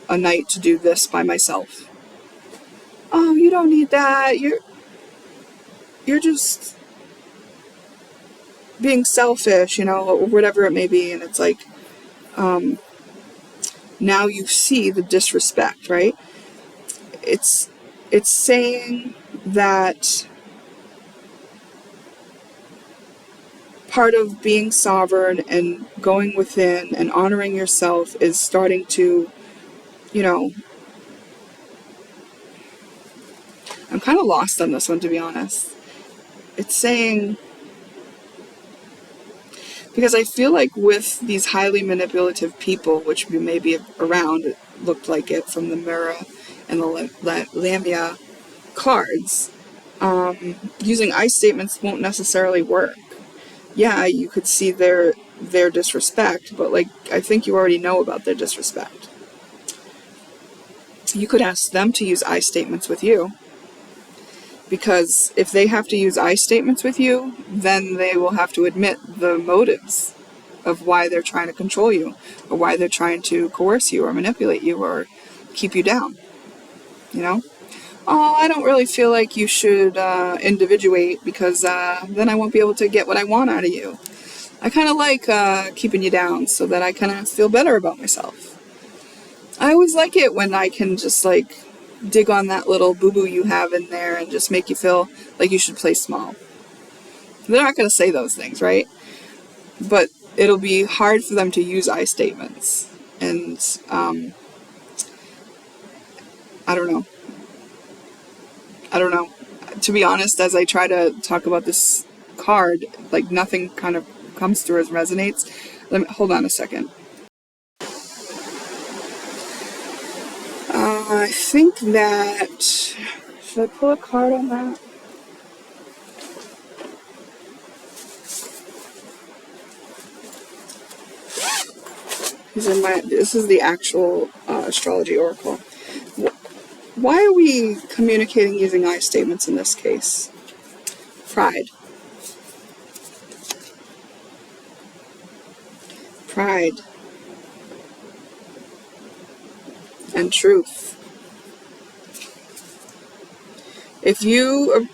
a night to do this by myself. Oh, you don't need that. You're just being selfish, you know, or whatever it may be. And it's like, now you see the disrespect, right? It's saying that part of being sovereign and going within and honoring yourself is starting to, you know, I'm kind of lost on this one, to be honest. It's saying, because I feel like with these highly manipulative people, which we may be around, it looked like it from the Mirror and the Lamia cards, using I statements won't necessarily work. Yeah, you could see their disrespect, but like, I think you already know about their disrespect. You could ask them to use I statements with you, because if they have to use I statements with you, then they will have to admit the motives of why they're trying to control you, or why they're trying to coerce you or manipulate you or keep you down. You know? Oh, I don't really feel like you should individuate, because then I won't be able to get what I want out of you. I kind of like keeping you down so that I kind of feel better about myself. I always like it when I can just like dig on that little boo-boo you have in there and just make you feel like you should play small. They're not going to say those things, right? But it'll be hard for them to use I statements. And I don't know. To be honest, as I try to talk about this card, like nothing kind of comes through as resonates. Hold on a second. I think that... Should I pull a card on that? This is the actual astrology oracle. Why are we communicating using I statements in this case? Pride. Pride. And truth. If you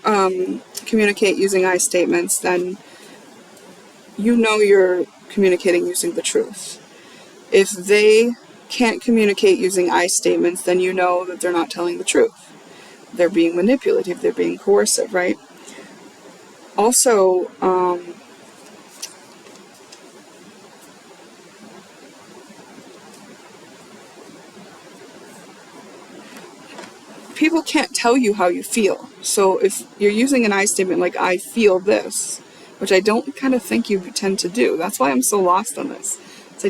communicate using I statements, then you know you're communicating using the truth. If they can't communicate using I statements, then you know that they're not telling the truth. They're being manipulative, they're being coercive, right? Also, people can't tell you how you feel. So if you're using an I statement like, I feel this, which I don't kind of think you tend to do. That's why I'm so lost on this. So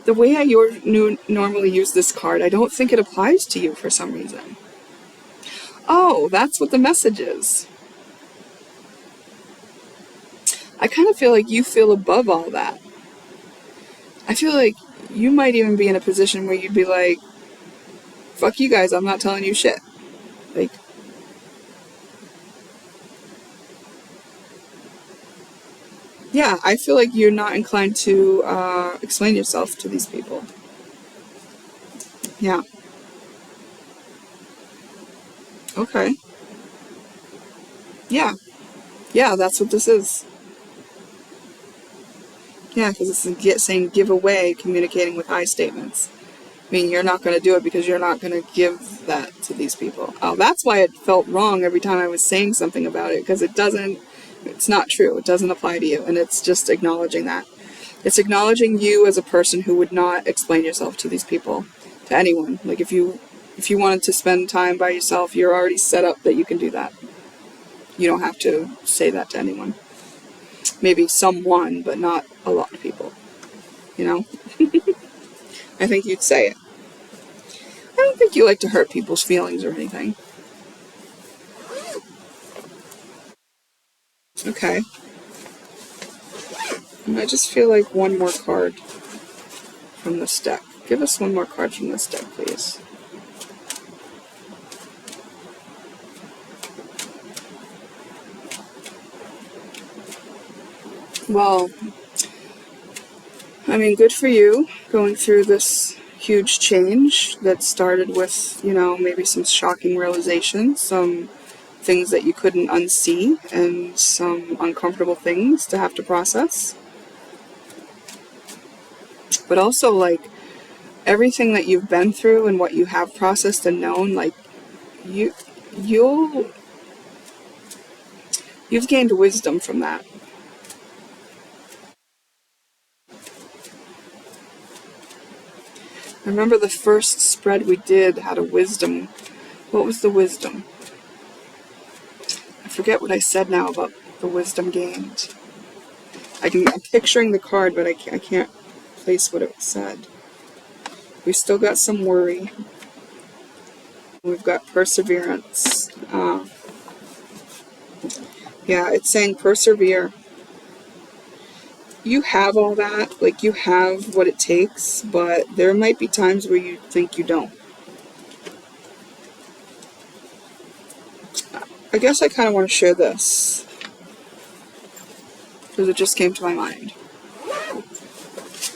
the way I normally use this card, I don't think it applies to you for some reason. Oh, that's what the message is. I kind of feel like you feel above all that. I feel like you might even be in a position where you'd be like, fuck you guys, I'm not telling you shit. Like, yeah, I feel like you're not inclined to explain yourself to these people. Yeah. Okay. Yeah. Yeah, that's what this is. Yeah, because it's saying give away communicating with I statements. I mean, you're not going to do it because you're not going to give that to these people. Oh, that's why it felt wrong every time I was saying something about it, because it's not true. It doesn't apply to you, and it's just acknowledging that. It's acknowledging you as a person who would not explain yourself to these people, to anyone. Like, if you wanted to spend time by yourself, you're already set up that you can do that. You don't have to say that to anyone. Maybe someone, but not a lot of people. You know? I think you'd say it. I don't think you like to hurt people's feelings or anything. Okay. And I just feel like one more card from this deck. Give us one more card from this deck, please. Well, I mean, good for you going through this huge change that started with, maybe some shocking realizations, some things that you couldn't unsee, and some uncomfortable things to have to process. But also, like, everything that you've been through and what you have processed and known, like, you've gained wisdom from that. I remember the first spread we did had a wisdom. What was the wisdom? I forget what I said now about the wisdom gained. I'm picturing the card, but I can't place what it said. We've still got some worry. We've got perseverance. Yeah, it's saying persevere. You have all that, like, you have what it takes, but there might be times where you think you don't. I guess I kind of want to share this, because it just came to my mind.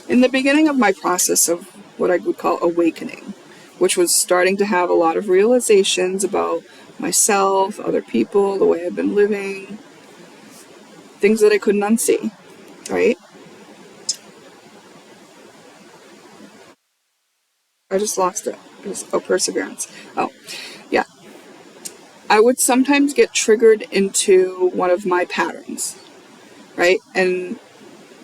In the beginning of my process of what I would call awakening, which was starting to have a lot of realizations about myself, other people, the way I've been living, things that I couldn't unsee, right? I just lost it. Perseverance. Oh, yeah. I would sometimes get triggered into one of my patterns, right? And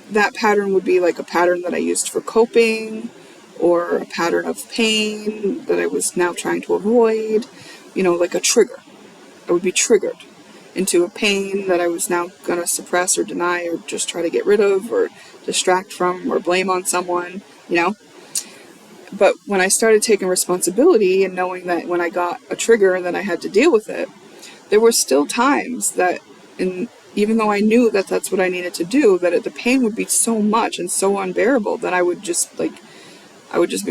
that pattern would be like a pattern that I used for coping, or a pattern of pain that I was now trying to avoid, like a trigger. I would be triggered into a pain that I was now going to suppress or deny or just try to get rid of or distract from or blame on someone, But when I started taking responsibility and knowing that when I got a trigger and then I had to deal with it, there were still times that, even though I knew that that's what I needed to do, that the pain would be so much and so unbearable that I would just be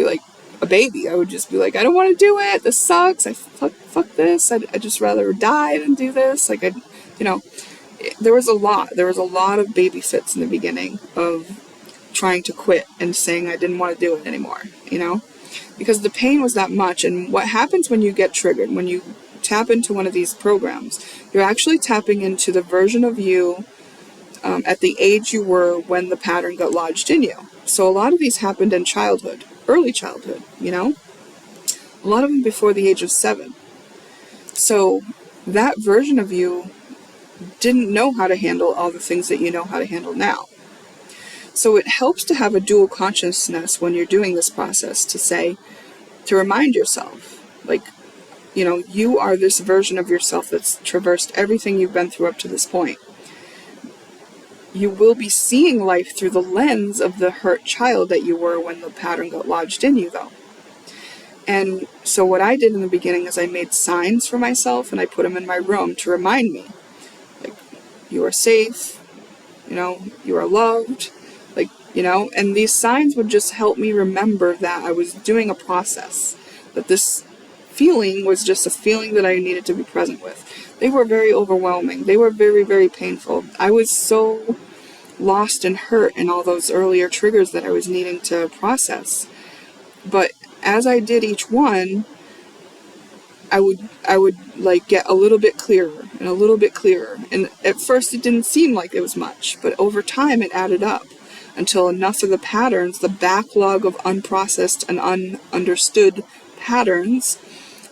like a baby. I would just be like, I don't want to do it. This sucks. Fuck this. I'd just rather die than do this. Like, there was a lot of baby fits in the beginning of trying to quit and saying I didn't want to do it anymore, because the pain was that much. And what happens when you get triggered, when you tap into one of these programs, you're actually tapping into the version of you at the age you were when the pattern got lodged in you. So a lot of these happened in childhood, early childhood, you know? A lot of them before the age of 7. So that version of you didn't know how to handle all the things that you know how to handle now. So it helps to have a dual consciousness when you're doing this process, to remind yourself, like, you know, you are this version of yourself that's traversed everything you've been through up to this point. You will be seeing life through the lens of the hurt child that you were when the pattern got lodged in you, though. And so what I did in the beginning is I made signs for myself and I put them in my room to remind me, like, you are safe, you know, you are loved, like, you know, and these signs would just help me remember that I was doing a process, that this feeling was just a feeling that I needed to be present with. They were very overwhelming. They were very, very painful. I was so lost and hurt in all those earlier triggers that I was needing to process. But as I did each one, I would like get a little bit clearer and a little bit clearer. And at first it didn't seem like it was much, but over time it added up until enough of the patterns, the backlog of unprocessed and ununderstood patterns,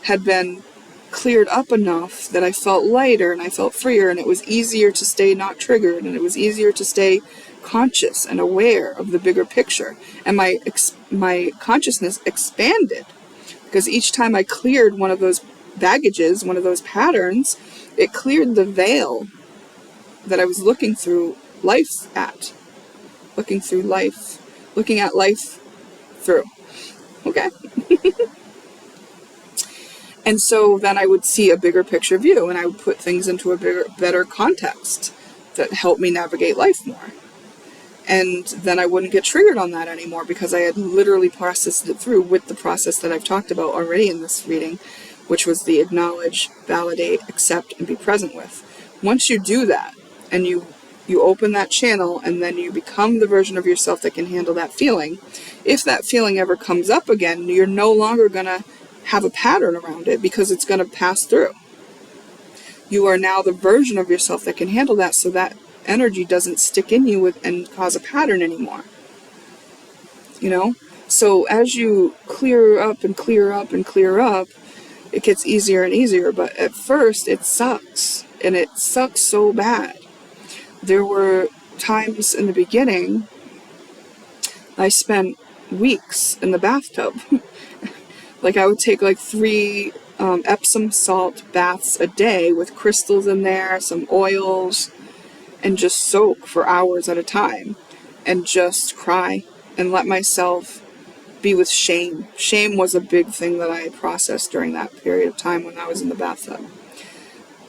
had been cleared up enough that I felt lighter and I felt freer, and it was easier to stay not triggered, and it was easier to stay conscious and aware of the bigger picture. And my consciousness expanded, because each time I cleared one of those baggages, one of those patterns, it cleared the veil that I was looking through life at. Looking at life through. Okay? And so then I would see a bigger picture view, and I would put things into a better context that helped me navigate life more. And then I wouldn't get triggered on that anymore, because I had literally processed it through with the process that I've talked about already in this reading, which was the acknowledge, validate, accept, and be present with. Once you do that, and you open that channel, and then you become the version of yourself that can handle that feeling, if that feeling ever comes up again, you're no longer going to have a pattern around it, because it's going to pass through. You are now the version of yourself that can handle that, so that energy doesn't stick in you and cause a pattern anymore. You know? So as you clear up and clear up and clear up, it gets easier and easier, but at first it sucks, and it sucks so bad. There were times in the beginning I spent weeks in the bathtub. Like, I would take like 3 Epsom salt baths a day with crystals in there, some oils, and just soak for hours at a time and just cry and let myself be with shame. Shame was a big thing that I processed during that period of time when I was in the bathtub.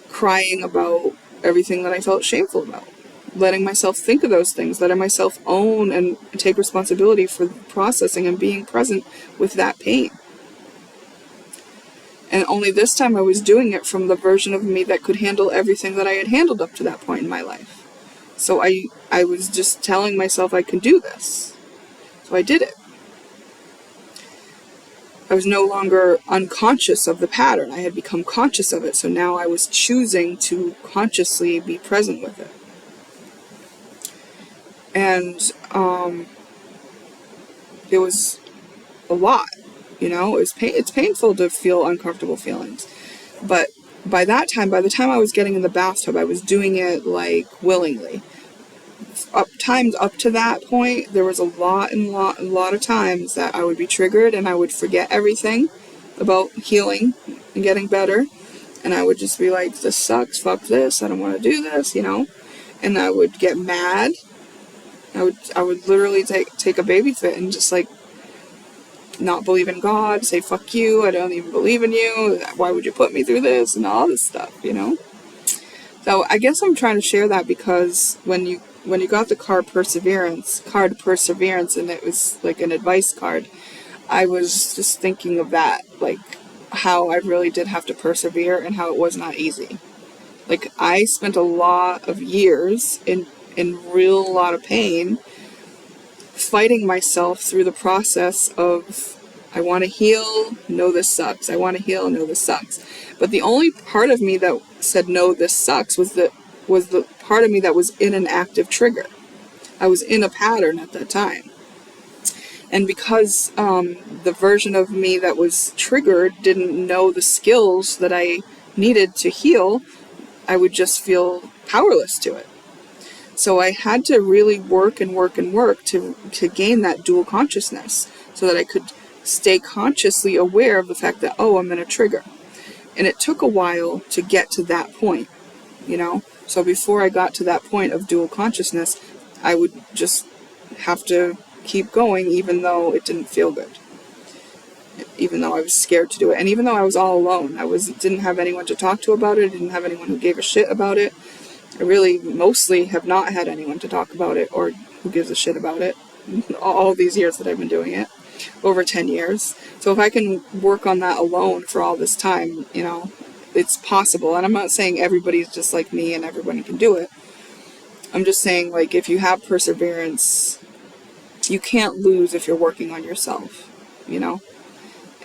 Crying about everything that I felt shameful about. Letting myself think of those things, letting myself own and take responsibility for processing and being present with that pain. And only this time I was doing it from the version of me that could handle everything that I had handled up to that point in my life. So I was just telling myself I can do this. So I did it. I was no longer unconscious of the pattern. I had become conscious of it. So now I was choosing to consciously be present with it. And it was a lot. You know, it's painful to feel uncomfortable feelings. But by the time I was getting in the bathtub, I was doing it like willingly. Times up to that point, there was a lot of times that I would be triggered and I would forget everything about healing and getting better. And I would just be like, this sucks, fuck this, I don't want to do this, you know. And I would get mad. I would literally take a baby fit and just like not believe in God, say fuck you, I don't even believe in you, why would you put me through this, and all this stuff, you know. So I guess I'm trying to share that because when you got the card perseverance, and it was like an advice card, I was just thinking of that, like how I really did have to persevere and how it was not easy. Like, I spent a lot of years in real lot of pain fighting myself through the process of, I want to heal, no, this sucks. I want to heal, no, this sucks. But the only part of me that said, no, this sucks, was the part of me that was in an active trigger. I was in a pattern at that time. And because the version of me that was triggered didn't know the skills that I needed to heal, I would just feel powerless to it. So I had to really work and work and work to gain that dual consciousness so that I could stay consciously aware of the fact that, oh, I'm in a trigger. And it took a while to get to that point, you know? So before I got to that point of dual consciousness, I would just have to keep going even though it didn't feel good. Even though I was scared to do it. And even though I was all alone. Didn't have anyone to talk to about it. Didn't have anyone who gave a shit about it. I really mostly have not had anyone to talk about it or who gives a shit about it. All these years that I've been doing it. Over 10 years. So if I can work on that alone for all this time, you know, it's possible. And I'm not saying everybody's just like me and everybody can do it. I'm just saying, like, if you have perseverance, you can't lose if you're working on yourself, you know?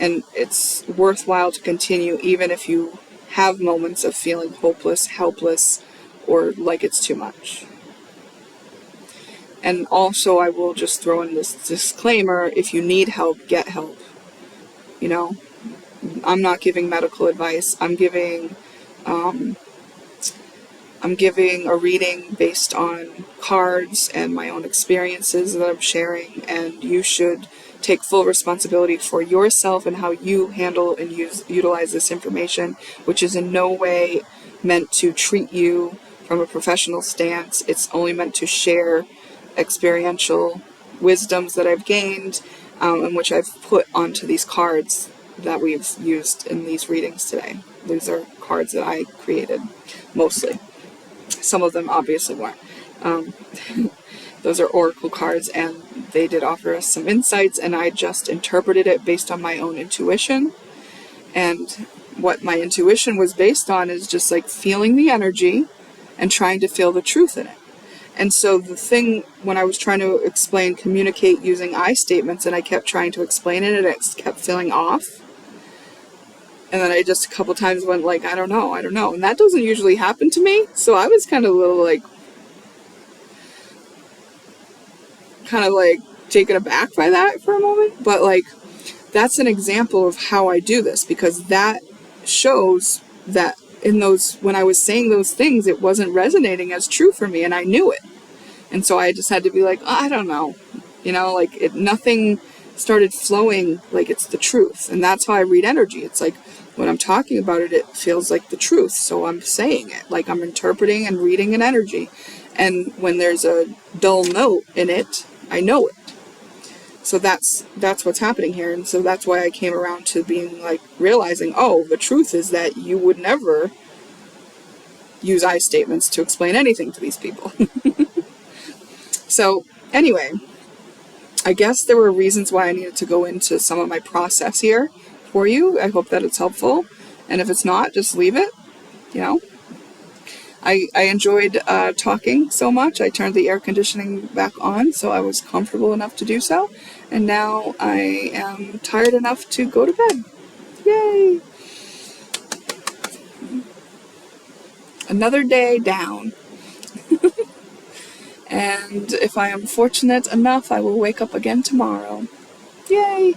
And it's worthwhile to continue even if you have moments of feeling hopeless, helpless, or like it's too much. And also, I will just throw in this disclaimer, if you need help, get help. You know, I'm not giving medical advice. I'm giving a reading based on cards and my own experiences that I'm sharing, and you should take full responsibility for yourself and how you handle and utilize this information, which is in no way meant to treat you from a professional stance. It's only meant to share experiential wisdoms that I've gained, and which I've put onto these cards that we've used in these readings today. These are cards that I created, mostly. Some of them obviously weren't. Those are oracle cards, and they did offer us some insights, and I just interpreted it based on my own intuition. And what my intuition was based on is just like feeling the energy and trying to feel the truth in it. And so the thing, when I was trying to communicate using I statements, and I kept trying to explain it, and it kept feeling off. And then I just a couple times went like, I don't know. And that doesn't usually happen to me. So I was kind of a little like taken aback by that for a moment. But like, that's an example of how I do this, because that shows that in those, when I was saying those things, it wasn't resonating as true for me, and I knew it. And so I just had to be like, I don't know, you know, like nothing started flowing like it's the truth. And that's how I read energy. It's like when I'm talking about it, it feels like the truth. So I'm saying it, like I'm interpreting and reading an energy. And when there's a dull note in it, I know it. So that's what's happening here. And so that's why I came around to being like, realizing, oh, the truth is that you would never use I statements to explain anything to these people. So anyway, I guess there were reasons why I needed to go into some of my process here for you. I hope that it's helpful. And if it's not, just leave it, you know. I enjoyed talking so much. I turned the air conditioning back on, so I was comfortable enough to do so. And now I am tired enough to go to bed. Yay! Another day down. And if I am fortunate enough, I will wake up again tomorrow. Yay!